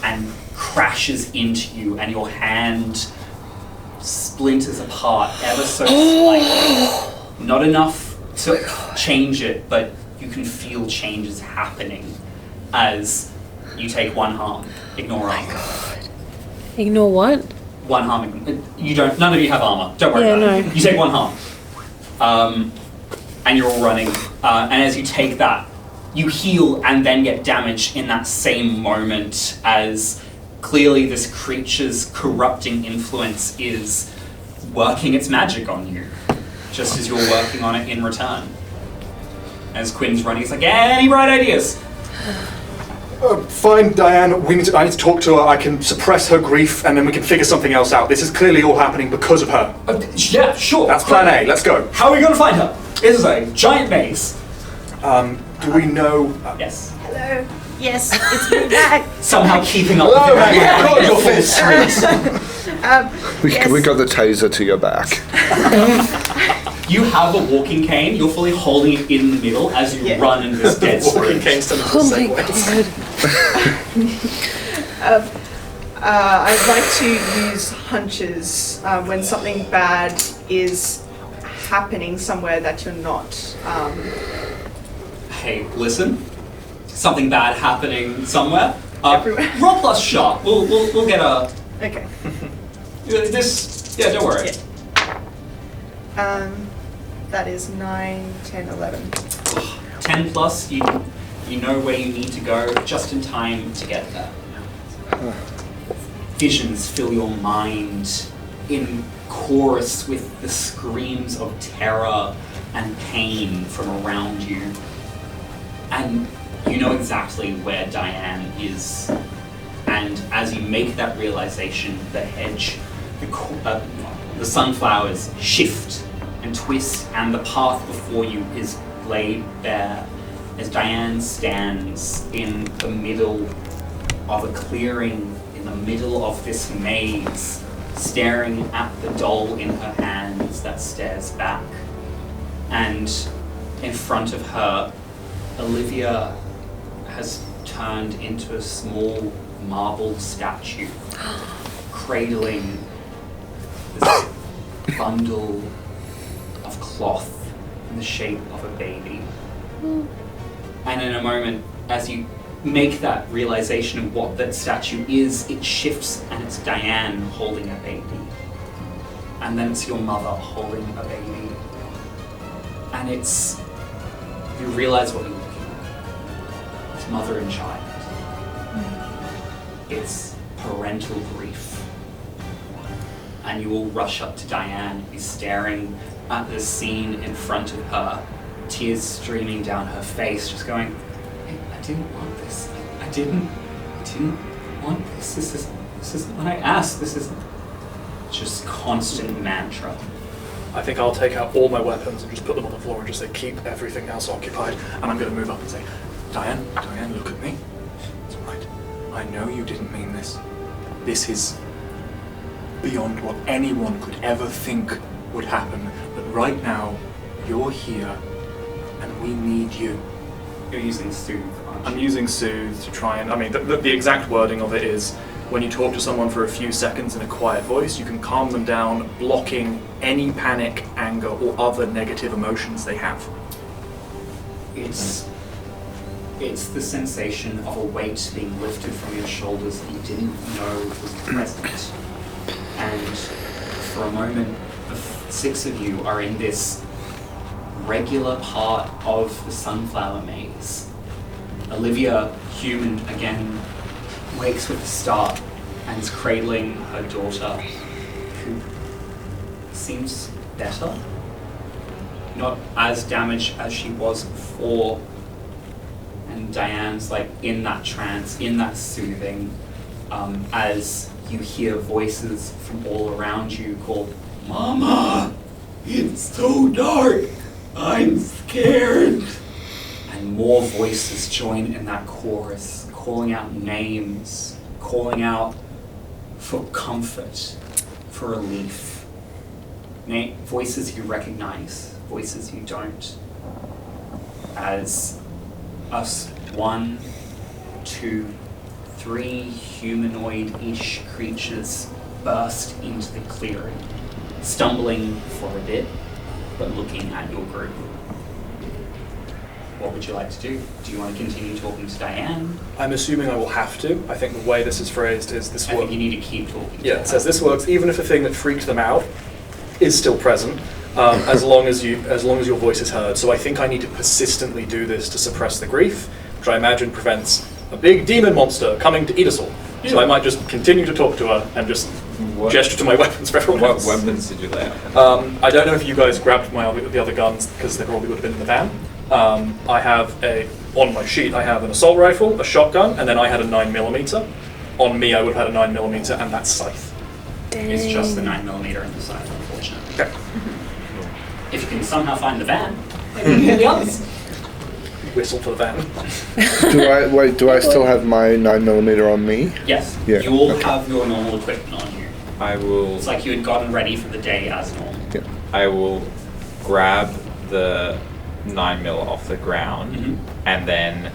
and crashes into you, and your hand splinters apart ever so slightly. Not enough to change it, but you can feel changes happening as you take 1 harm. Ignore armor. Ignore what? 1 harm. None of you have armor. Don't worry about it. You take 1 harm. And you're all running. And as you take that, you heal and then get damaged in that same moment as clearly this creature's corrupting influence is working its magic on you, just as you're working on it in return. As Quinn's running, he's like, "Any bright ideas?" Fine, Diane. I need to talk to her. I can suppress her grief, and then we can figure something else out. This is clearly all happening because of her. Yeah, sure. That's plan A. Let's go. How are we going to find her? This is a giant maze. Do we know... Yes. Hello. Yes, it's me back. Somehow keeping up Hello, with Maggie. it. God, you're full streets. We got the taser to your back. You have a walking cane. You're fully holding it in the middle as you run in this dead Walking sprint. cane's to Oh my god. I'd like to use hunches when something bad is happening somewhere that you're not. Hey, listen. Something bad happening somewhere. Everywhere. Roll plus sharp. We'll get a. Okay. This. Yeah, don't worry. Yeah. That is 9, 10, 11. 10 plus. You know where you need to go just in time to get there. Visions fill your mind in chorus with the screams of terror and pain from around you. And you know exactly where Diane is. And as you make that realization, the hedge, the sunflowers shift and twist, and the path before you is laid bare as Diane stands in the middle of a clearing, in the middle of this maze, staring at the doll in her hands that stares back. And in front of her, Olivia has turned into a small marble statue, cradling this bundle of cloth in the shape of a baby. And in a moment, as you make that realization of what that statue is, it shifts and it's Diane holding a baby. And then it's your mother holding a baby. And it's, you realize what you're looking at. It's mother and child. It's parental grief. And you all rush up to Diane, who's staring at the scene in front of her, tears streaming down her face, just going, I didn't want this. I didn't want this. This isn't what I asked. This is just constant mantra. I think I'll take out all my weapons and just put them on the floor and just say, keep everything else occupied. And I'm going to move up and say, Diane, look at me. It's all right. I know you didn't mean this. This is beyond what anyone could ever think would happen. But right now, you're here, and we need you. You're using soothe, aren't you? I'm using soothe to try and, I mean, the exact wording of it is, when you talk to someone for a few seconds in a quiet voice, you can calm them down, blocking any panic, anger, or other negative emotions they have. It's the sensation of a weight being lifted from your shoulders that you didn't know was present. And for a moment, the six of you are in this regular part of the sunflower maze. Olivia, human again, wakes with a start and is cradling her daughter, who seems better. Not as damaged as she was before. And Diane's like in that trance, in that soothing, as you hear voices from all around you called, Mama, it's so dark, I'm scared. And more voices join in that chorus, calling out names, calling out for comfort, for relief. Voices you recognize, voices you don't. As us 1, 2, 3 humanoid-ish creatures burst into the clearing, stumbling for a bit, but looking at your group. What would you like to do? Do you want to continue talking to Diane? I'm assuming I will have to. I think the way this is phrased is this I works. think you need to keep talking to Yeah, her. it says this works even if the thing that freaked them out is still present, as long as your voice is heard. So I think I need to persistently do this to suppress the grief, which I imagine prevents a big demon monster coming to eat us all. So I might just continue to talk to her and just gesture to my weapons for everyone else. What weapons did you lay out? I don't know if you guys grabbed the other guns because they probably would have been in the van. I have on my sheet I have an assault rifle, a shotgun, and then I had a 9mm. On me I would have had a 9mm and that scythe. It's just the 9mm in the side, unfortunately. Okay. If you can somehow find the van, maybe you can get the others. Whistle for the van. Do I still have my 9mm on me? Yes, Yeah, you all okay. have your normal equipment on you. I will. It's like you had gotten ready for the day as normal. Yeah. I will grab the 9mm off the ground Mhm. and then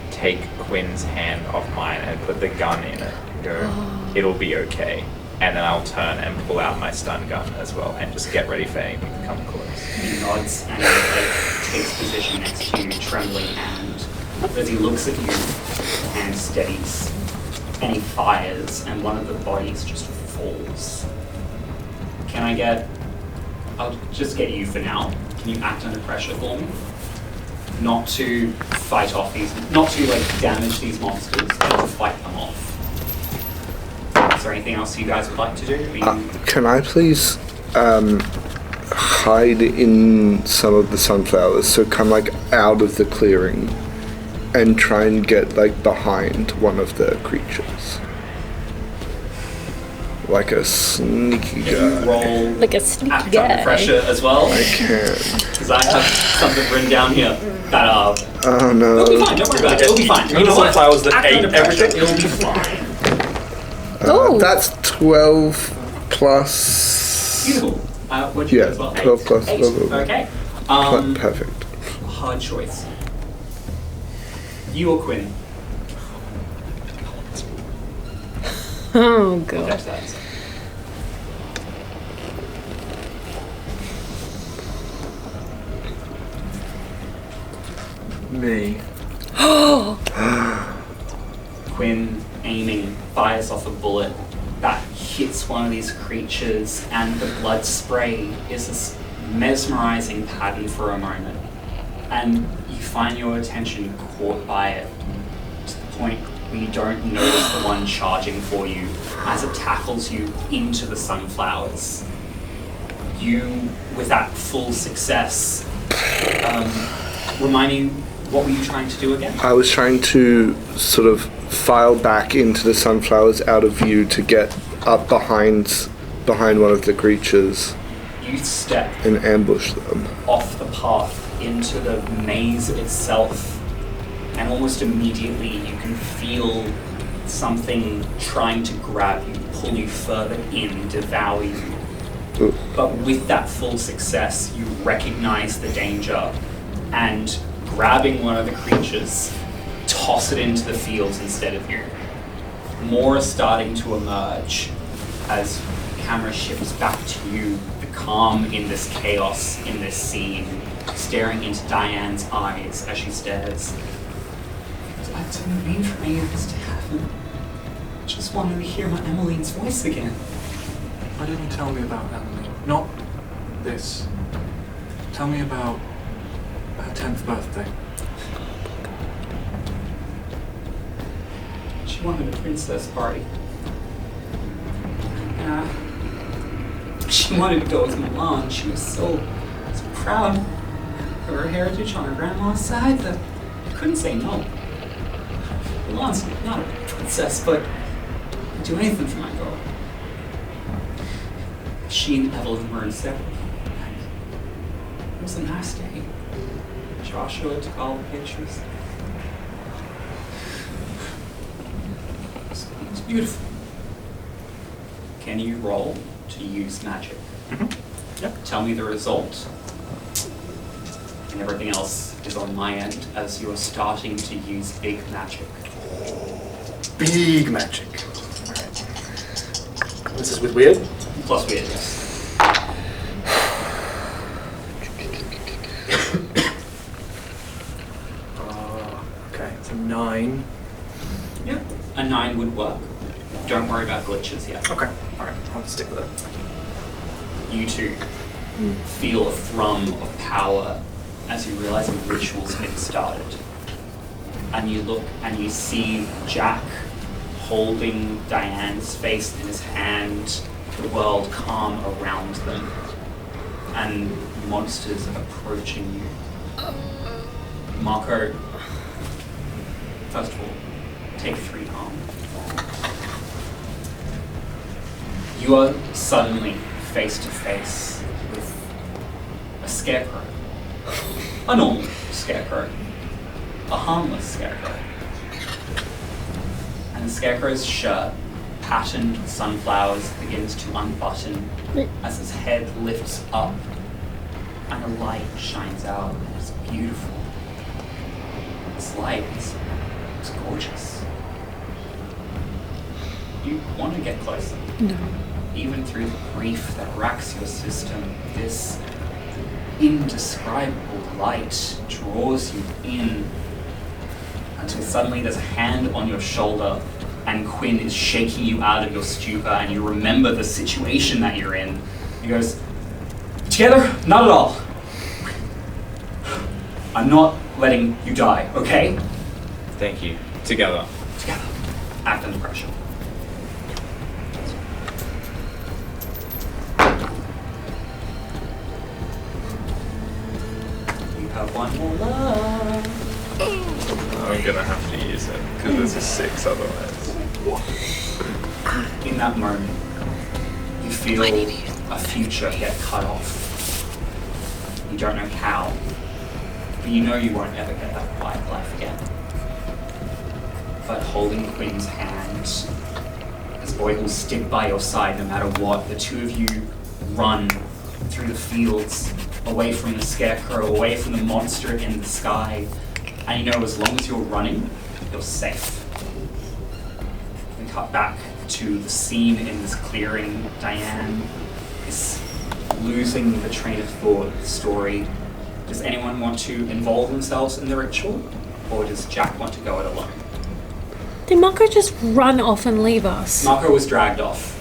take Quinn's hand off mine and put the gun in it and go, it'll be okay. And then I'll turn and pull out my stun gun as well and just get ready for anything to come close. He nods and takes position next to you, trembling hand. As he looks at you, the hand steadies and he fires and one of the bodies just falls. Can I I'll just get you for now. Can you act under pressure for me? Not to fight off not to damage these monsters, but to fight them off. Is there anything else you guys would like to do? Can I please hide in some of the sunflowers, so come out of the clearing and try and get behind one of the creatures? Like a sneaky If you guy. roll Like a sneaky act guy. under pressure as well, I can. because I have something written down here that Oh no. it'll be fine, don't worry about it, it'll be fine. You know the what? sunflowers that Act ate under pressure, everything? It'll be fine. Ooh. That's 12 plus. Beautiful. What'd you Yeah, get as well? 12 plus 8. 12. Okay. Perfect. Hard choice. You or Quinn? Oh We'll god. get to that. Me. Quinn, aiming, fires off a bullet that hits one of these creatures, and the blood spray is this mesmerizing pattern for a moment. And you find your attention caught by it to the point where you don't notice the one charging for you as it tackles you into the sunflowers. You, with that full success, remind me, what were you trying to do again? I was trying to sort of file back into the sunflowers out of view to get up behind one of the creatures You step and ambush them. off the path into the maze itself, and almost immediately you can feel something trying to grab you, pull you further in, devour you. Ooh. But with that full success, you recognize the danger, and grabbing one of the creatures, toss it into the fields instead of you. More are starting to emerge as the camera shifts back to you, the calm in this chaos, in this scene, staring into Diane's eyes as she stares. I didn't mean for any of this to happen. I just wanted to hear my Emmeline's voice again. Why didn't you tell me about Emily? Not this. Tell me about her 10th birthday. She wanted a princess party. She wanted to go with Milan. She was so proud of her heritage on her grandma's side that I couldn't say no. Milan's not a princess, but I'd do anything for my girl. She and Evelyn were inseparable. It was a nice day. Joshua took all the pictures. It was beautiful. Can you roll to use magic? Mm-hmm. Yep. Tell me the result. And everything else is on my end as you're starting to use big magic. Big magic. Alright. This is with weird? Plus weird, yes. Okay, it's a 9. Yep. A 9 would work. Don't worry about glitches yet. Okay, alright, I'll stick with it. You two feel a thrum of power as you realize a ritual's been started. And you look and you see Jack holding Diane's face in his hand, the world calm around them, and monsters approaching you. Marco, first of all, take 3 harm. You are suddenly face to face with a scarecrow. A normal scarecrow. A harmless scarecrow. And the scarecrow's shirt, patterned with sunflowers, begins to unbutton as his head lifts up and a light shines out, and it's beautiful. This light is gorgeous. You want to get closer. No. Even through the grief that racks your system, this indescribable light draws you in until suddenly there's a hand on your shoulder and Quinn is shaking you out of your stupor and you remember the situation that you're in. He goes, "Together? Not at all. I'm not letting you die, okay?" Thank you. Together. Together. Act under pressure. You have one more love. I'm gonna have to use it, because there's a 6 otherwise. In that moment, you feel a future get cut off. You don't know how, but you know you won't ever get that quiet life again. But holding Quinn's hand, this boy will stick by your side no matter what, the two of you run through the fields, away from the scarecrow, away from the monster in the sky, And you know as long as you're running, you're safe. We cut back to the scene in this clearing. Diane is losing the train of thought of the story. Does anyone want to involve themselves in the ritual? Or does Jack want to go it alone? Did Marco just run off and leave us? Marco was dragged off.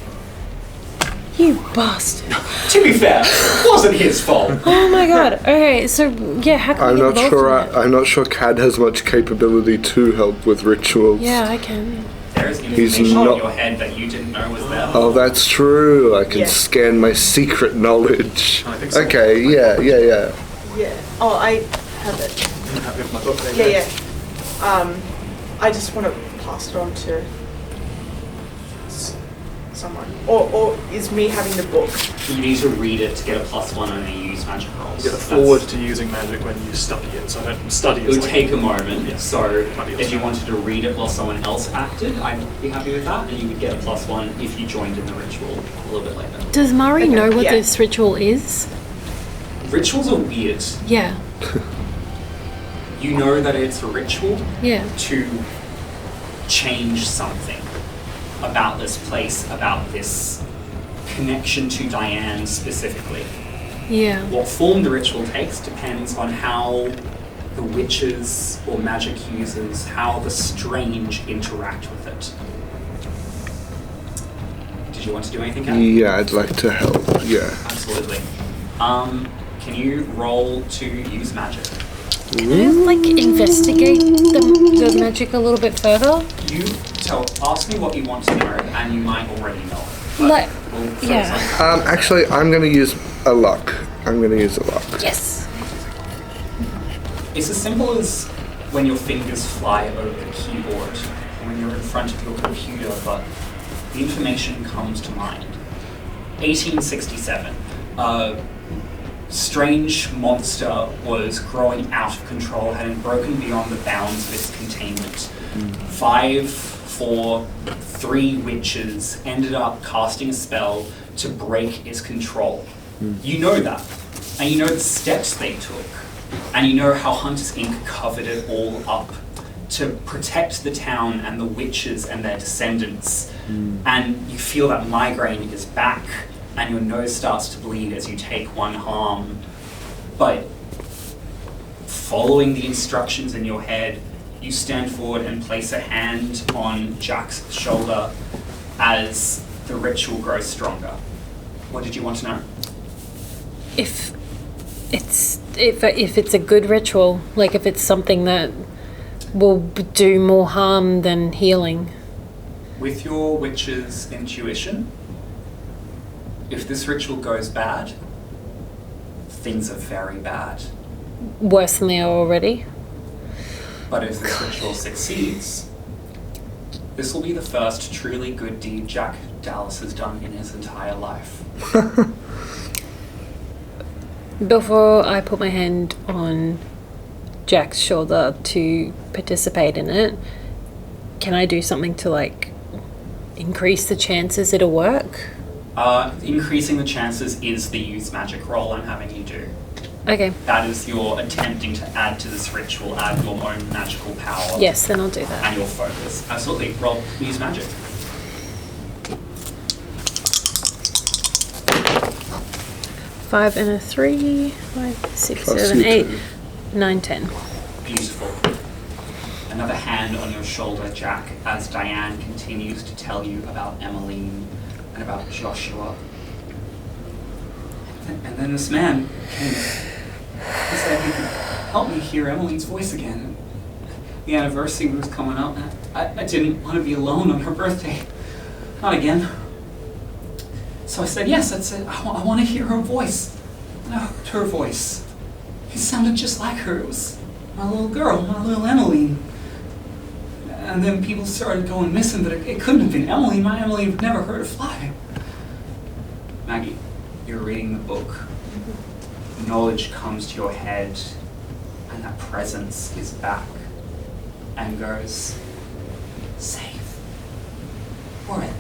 You bastard. To be fair, it wasn't his fault. Oh my god. Okay, so yeah, how can I'm we get not involved sure. in it? I'm not sure Cad has much capability to help with rituals. Yeah, I can. There is He's information not- in your head that you didn't know was there. Oh, that's true. I can Yeah. scan my secret knowledge. I think so. Okay. Yeah. Yeah. Oh, I have it. I'm happy with my book. Yeah. I just want to pass it on to someone. Or is me having the book? You need to read it to get a +1 on any use magic rolls. You get a forward to using magic when you study it, so I don't study It as would like- take a moment, Yeah. so Might be if you awesome. wanted to read it while someone else acted, I'd be happy with that, and you would get a +1 if you joined in the ritual a little bit later. Does Murray Okay, know what yeah. this ritual is? Rituals are weird. Yeah. You know that it's a ritual Yeah. to change something about this place, about this connection to Diane specifically. Yeah. What form the ritual takes depends on how the witches or magic users, how the strange interact with it. Did you want to do anything, Kat? Yeah, I'd like to help. Yeah. Absolutely. Can you roll to use magic? Can I like investigate the magic a little bit further? You ask me what you want to know, and you might already know it. But Like, we'll focus yeah. on Actually, I'm gonna use a luck. I'm gonna use a luck. Yes. It's as simple as when your fingers fly over the keyboard, or when you're in front of your computer, but the information comes to mind. 1867. A strange monster was growing out of control, having broken beyond the bounds of its containment. 5, 4, 3 witches ended up casting a spell to break its control. You know that, and you know the steps they took, and you know how Hunter's Inc. covered it all up to protect the town and the witches and their descendants. And you feel that migraine is back, and your nose starts to bleed as you take one harm. But following the instructions in your head, you stand forward and place a hand on Jack's shoulder as the ritual grows stronger. What did you want to know? If it's a good ritual, like if it's something that will do more harm than healing. With your witch's intuition, if this ritual goes bad, things are very bad. Worse than they are already. But if this ritual succeeds, this will be the first truly good deed Jack Dallas has done in his entire life. Before I put my hand on Jack's shoulder to participate in it, can I do something to like increase the chances it'll work? Increasing the chances is the use magic roll I'm having you do. Okay. That is your attempting to add to this ritual, add your own magical power. Yes, then I'll do that. And your focus. Absolutely. Roll use magic. 5 and a 3, 5, 6, Plus 7, you 8, two. 9, 10. Beautiful. Another hand on your shoulder, Jack, as Diane continues to tell you about Emmeline and about Joshua. And then this man came. He said he could help me hear Emmeline's voice again. The anniversary was coming up, and I didn't want to be alone on her birthday. Not again. So I said yes. I said, I want to hear her voice. And I heard her voice. It sounded just like her. It was my little girl, my little Emmeline. And then people started going missing, but it couldn't have been Emmeline. My Emmeline would never hurt a fly. Maggie, you're reading the book. Knowledge comes to your head, and that presence is back and goes, safe. Or end.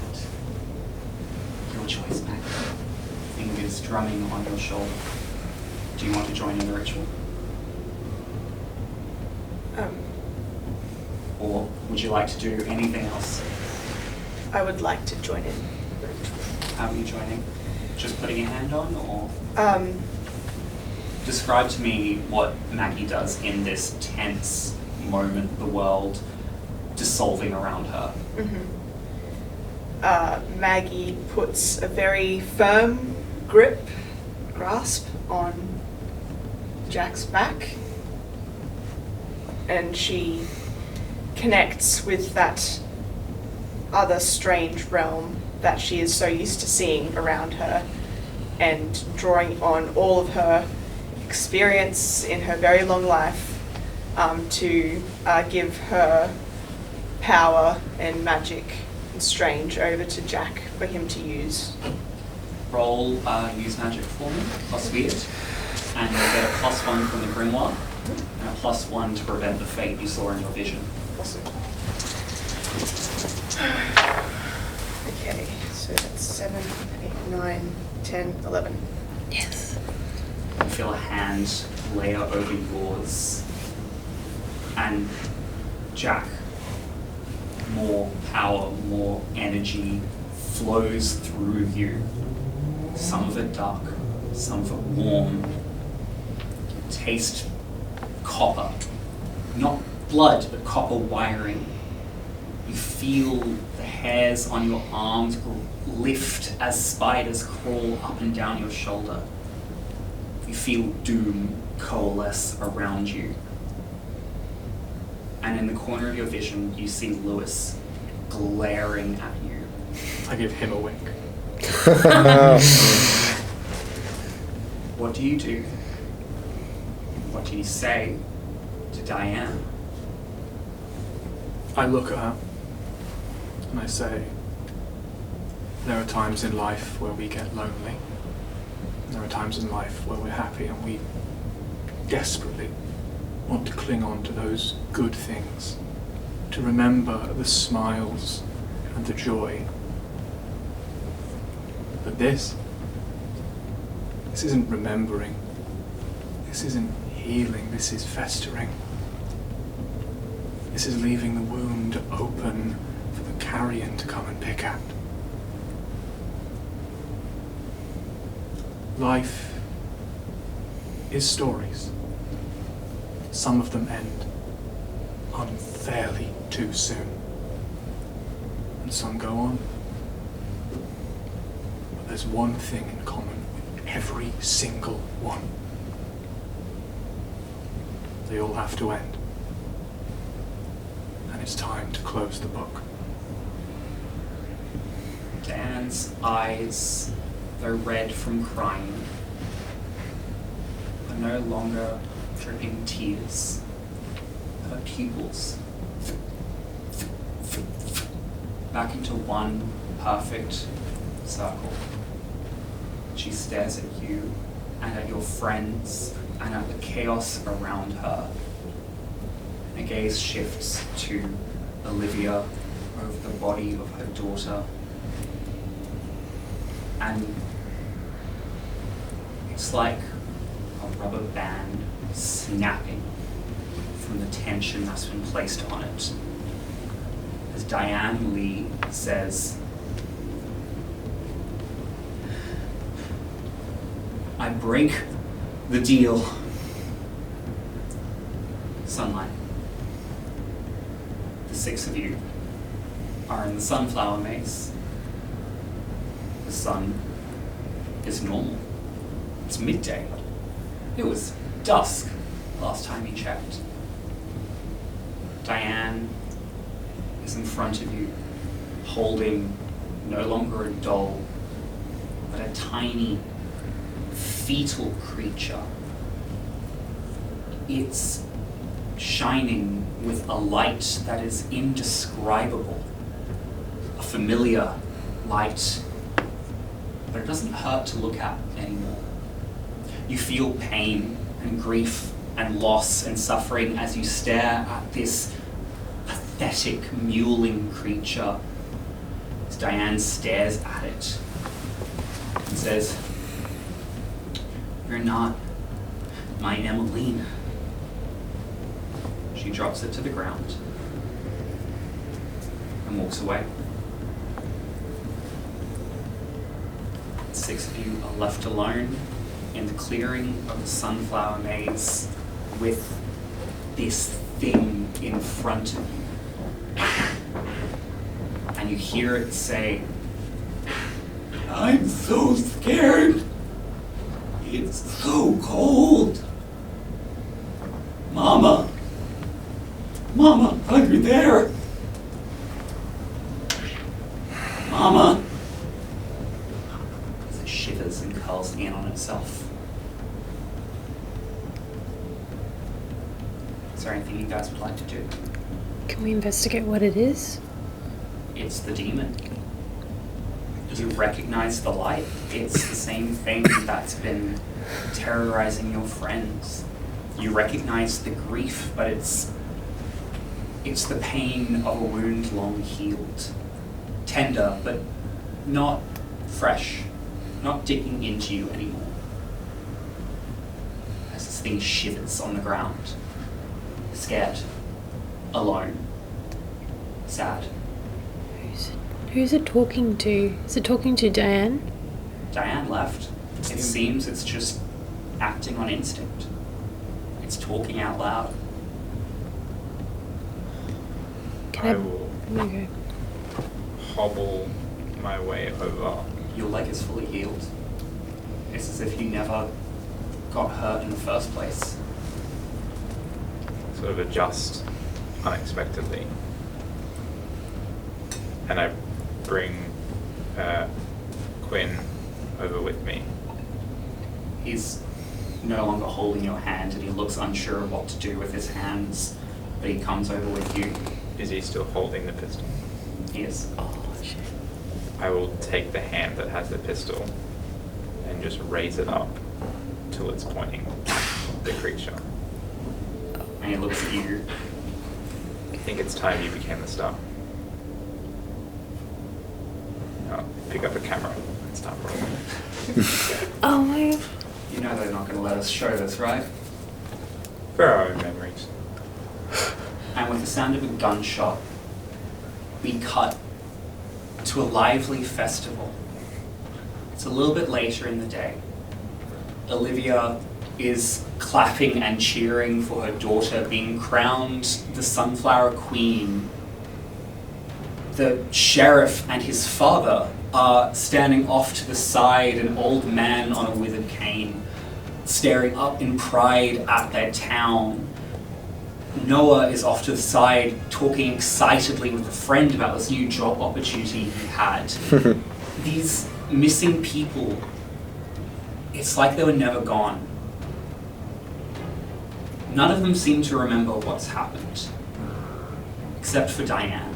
Your choice, Maggie. Fingers drumming on your shoulder. Do you want to join in the ritual? Or would you like to do anything else? I would like to join in. How are you joining? Just putting a hand on, or? Um, Describe to me what Maggie does in this tense moment, the world dissolving around her. Maggie puts a very firm grasp on Jack's back, and she connects with that other strange realm that she is so used to seeing around her, and drawing on all of her experience in her very long life to give her power and magic and strange over to Jack for him to use. Roll use magic for me, plus weird, and you'll get a +1 from the grimoire, and a +1 to prevent the fate you saw in your vision. Awesome. Okay, so that's 7, 8, 9, 10, 11. Yes. You feel a hand layer over yours, and Jack, more power, more energy flows through you. Some of it dark, some of it warm. You taste copper, not blood, but copper wiring. You feel the hairs on your arms lift as spiders crawl up and down your shoulder. You feel doom coalesce around you. And in the corner of your vision, you see Lewis glaring at you. I give him a wink. What do you do? What do you say to Diane? I look at her and I say, there are times in life where we get lonely. There are times in life where we're happy and we desperately want to cling on to those good things, to remember the smiles and the joy. But this isn't remembering. This isn't healing. This is festering. This is leaving the wound open for the carrion to come and pick at. Life is stories. Some of them end unfairly too soon, and some go on. But there's one thing in common with every single one. They all have to end. And it's time to close the book. Dan's eyes, though red from crying, are no longer dripping tears. Her pupils back into one perfect circle. She stares at you and at your friends and at the chaos around her. Her gaze shifts to Olivia over the body of her daughter, and it's like a rubber band snapping from the tension that's been placed on it. As Diane Lee says, I break the deal. Sunlight. The 6 of you are in the sunflower maze. The sun is normal. It's midday. It was dusk last time you checked. Diane is in front of you, holding no longer a doll, but a tiny, fetal creature. It's shining with a light that is indescribable, a familiar light, but it doesn't hurt to look at anymore. You feel pain and grief and loss and suffering as you stare at this pathetic, mewling creature. As Diane stares at it and says, "You're not my Emmeline." She drops it to the ground and walks away. 6 of you are left alone in the clearing of the sunflower maze with this thing in front of you. And you hear it say, "I'm so scared. It's so cold. Mama, are you there? Mama." As it shivers and curls in on itself. Is there anything you guys would like to do? Can we investigate what it is? It's the demon. You recognize the light. It's the same thing that's been terrorizing your friends. You recognize the grief, but it's the pain of a wound long healed. Tender, but not fresh. Not digging into you anymore. As this thing shivers on the ground. Scared. Alone. Sad. Who's it talking to? Is it talking to Diane? Diane left. It seems it's just acting on instinct. It's talking out loud. I will Okay. hobble my way over. Your leg is fully healed. It's as if you never got hurt in the first place. Sort of adjust unexpectedly. And I bring Quinn over with me. He's no longer holding your hand and he looks unsure of what to do with his hands, but he comes over with you. Is he still holding the pistol? He is. Oh, shit. I will take the hand that has the pistol and just raise it up till it's pointing at the creature. And he looks at you. I think it's time you became the star. I'll pick up a camera and start rolling. Oh my. You know they're not going to let us show this, right? For our own memories. And with the sound of a gunshot, we cut to a lively festival. It's a little bit later in the day. Olivia is clapping and cheering for her daughter being crowned the Sunflower Queen. The sheriff and his father are standing off to the side, an old man on a withered cane, staring up in pride at their town. Noah is off to the side, talking excitedly with a friend about this new job opportunity he had. These missing people, it's like they were never gone. None of them seem to remember what's happened, except for Diane.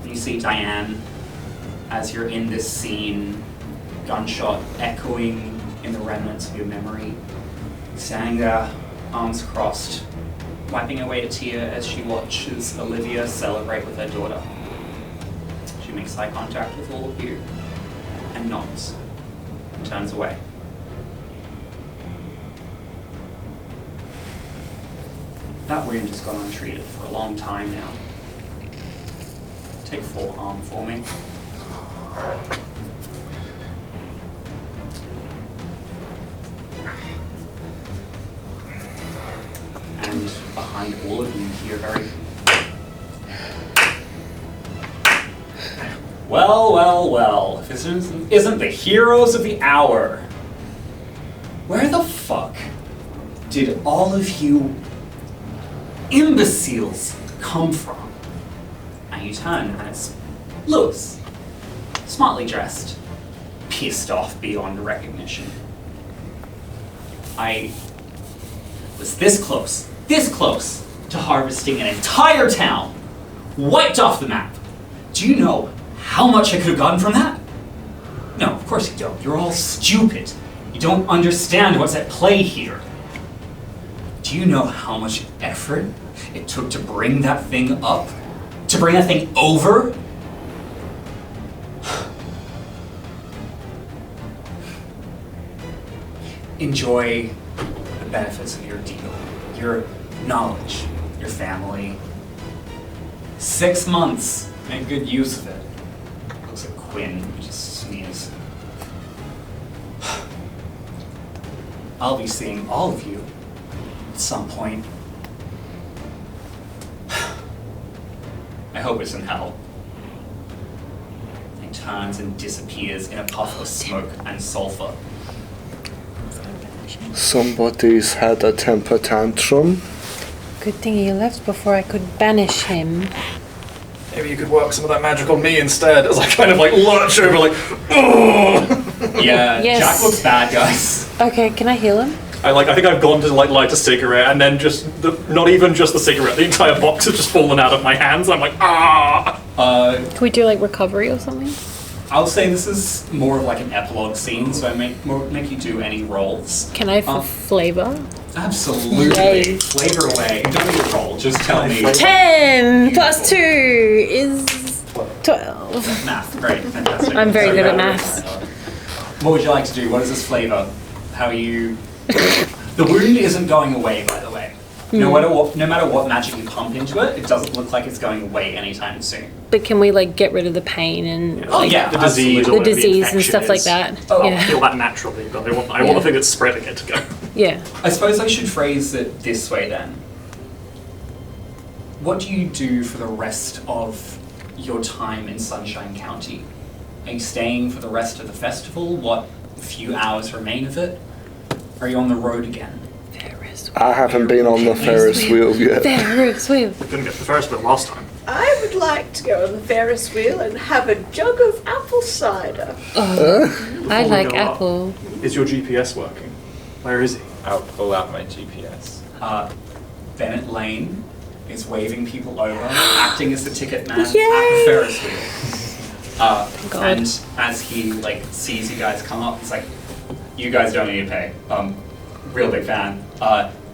You see Diane, as you're in this scene, gunshot echoing in the remnants of your memory, standing there, arms crossed, wiping away a tear as she watches Olivia celebrate with her daughter. She makes eye contact with all of you and nods and turns away. That wound has gone untreated for a long time now. Take 4 harm for me. And behind all of you hear very... Well, if this isn't the heroes of the hour, where the fuck did all of you imbeciles come from? And you turn and it's Lewis, smartly dressed, pissed off beyond recognition. I was this close to harvesting an entire town, wiped off the map. Do you know how much I could have gotten from that? No, of course you don't. You're all stupid. You don't understand what's at play here. Do you know how much effort it took to bring that thing up? To bring that thing over? Enjoy the benefits of your deal. You're knowledge, your family. 6 months. Make good use of it. Looks at Quinn, who just sneezes. I'll be seeing all of you at some point. I hope it's in hell. He turns and disappears in a puff of smoke and sulfur. Somebody's had a temper tantrum. Good thing he left before I could banish him. Maybe you could work some of that magic on me instead, as I kind of like lurch over, like, oh! Yeah, Yes. Jack looks bad, guys. Okay, can I heal him? I think I've gone to like light a cigarette, and then not even just the cigarette, the entire box has just fallen out of my hands. I'm like, ah! Can we do like recovery or something? I'll say this is more of like an epilogue scene, so I make you do any rolls. Can I for flavor? Absolutely. Yay. Flavor away. Don't need a roll, just tell me. 10 plus 2 is 12. Math, great, fantastic. I'm very good at yeah, maths. What would you like to do? What is this flavor? How are you... The wound isn't going away, by the way. No matter what magic you pump into it, it doesn't look like it's going away anytime soon. But can we like get rid of the pain and Oh like, yeah, the disease absolutely. or the whatever disease and infection stuff like is. that? Oh, I'll yeah. feel that naturally, but I want the thing that's spreading it to go. Yeah. I suppose I should phrase it this way then. What do you do for the rest of your time in Sunshine County? Are you staying for the rest of the festival? What few hours remain of it? Are you on the road again? Ferris I haven't been on the Ferris wheel yet. Ferris wheel. We couldn't get the Ferris wheel last time. I would like to go on the Ferris wheel and have a jug of apple cider. Oh, I we like go up. apple. Is your GPS working? Where is he? I'll pull out my GPS. Bennett Lane is waving people over, acting as the ticket man at Yay! the Ferris wheel. God. And as he like sees you guys come up, he's like, "You guys don't need to pay. Real big fan.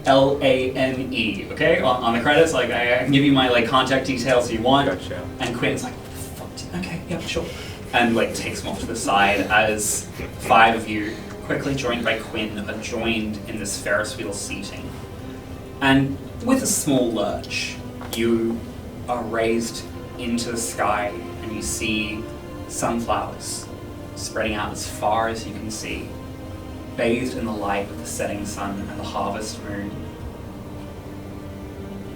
Lane, okay? On the credits, like I can give you my like contact details if you want." Gotcha. And Quinn's like, "Okay, yeah, sure." And like takes him off to the side as 5 of you, quickly joined by Quinn, are joined in this Ferris wheel seating. And with a small lurch, you are raised into the sky and you see sunflowers spreading out as far as you can see, bathed in the light of the setting sun and the harvest moon.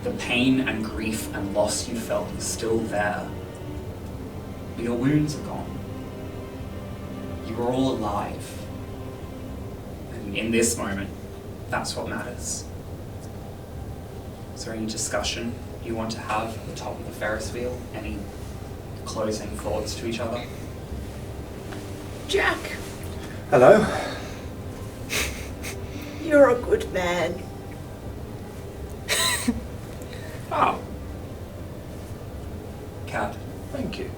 The pain and grief and loss you felt is still there, but your wounds are gone. You are all alive. And in this moment, that's what matters. Is there any discussion you want to have at the top of the Ferris wheel? Any closing thoughts to each other? Jack, Hello? you're a good man. Oh. Cat, Thank you.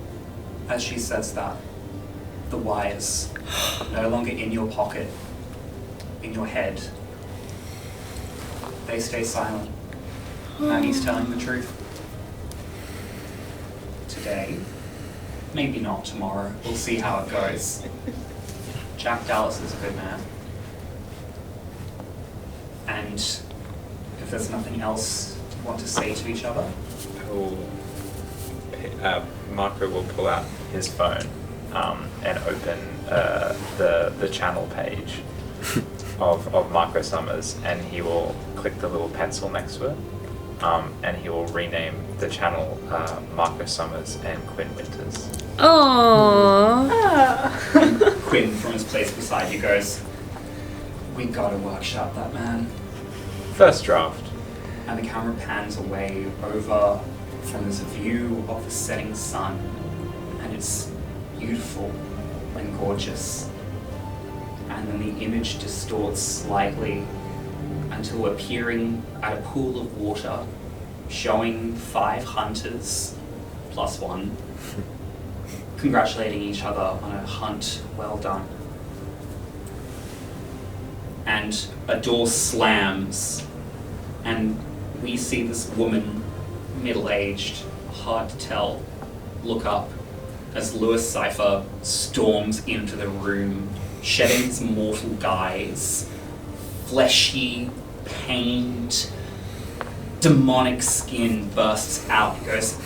as she says that, the wires no longer in your pocket, in your head. They stay silent. Maggie's telling the truth. Today, maybe not tomorrow. We'll see how it goes. Jack Dallas is a good man. And if there's nothing else you want to say to each other, Marco will pull out his phone and open the channel page of Marco Summers, and he will click the little pencil next to it, and he will rename the channel Marco Summers and Quinn Winters. Aww. Quinn, from his place beside you, goes, "We gotta workshop that, man." First draft. And the camera pans away over from this view of the setting sun, and it's beautiful and gorgeous. And then the image distorts slightly until we're peering at a pool of water, showing 5 hunters plus 1 congratulating each other on a hunt well done. And a door slams, and we see this woman, middle-aged, hard to tell, look up as Lewis Cypher storms into the room, shedding his mortal guise, fleshy, pained, demonic skin bursts out. He goes,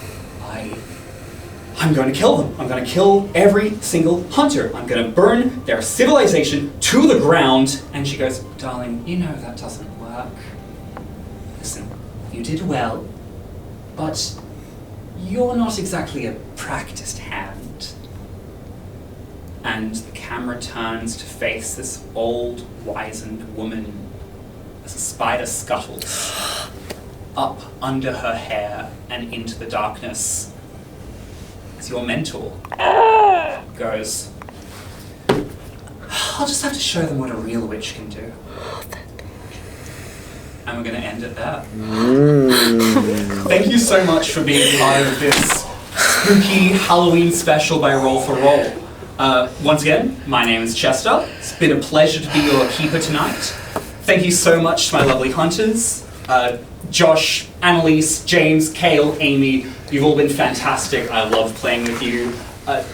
I'm going to kill them. I'm going to kill every single hunter. I'm going to burn their civilization to the ground. And she goes, darling, you know that doesn't work. Listen, you did well, but you're not exactly a practiced hand. And the camera turns to face this old, wizened woman as a spider scuttles up under her hair and into the darkness. As your mentor goes, I'll just have to show them what a real witch can do. And we're going to end it there. Thank you so much for being part of this spooky Halloween special by Roll for Roll. Once again, my name is Chester. It's been a pleasure to be your keeper tonight. Thank you so much to my lovely hunters. Josh, Annaliese, James, Cale, Amy, you've all been fantastic. I love playing with you.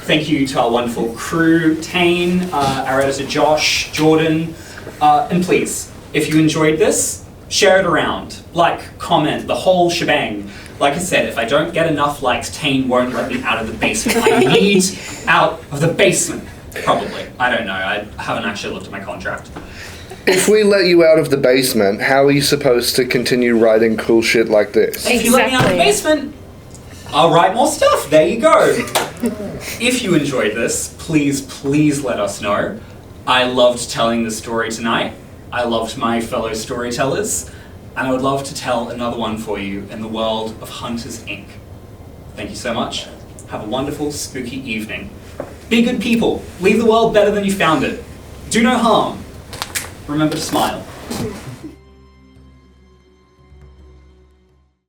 Thank you to our wonderful crew, Taine, our editor Josh, Jordan, and please, if you enjoyed this, share it around. Like, comment, the whole shebang. Like I said, if I don't get enough likes, Taine won't let me out of the basement. I need out of the basement. Probably. I don't know. I haven't actually looked at my contract. If we let you out of the basement, how are you supposed to continue writing cool shit like this? If you let me out of the basement, I'll write more stuff. There you go. If you enjoyed this, please let us know. I loved telling this story tonight. I loved my fellow storytellers. And I would love to tell another one for you in the world of Hunters, Inc. Thank you so much. Have a wonderful, spooky evening. Be good people. Leave the world better than you found it. Do no harm. Remember to smile.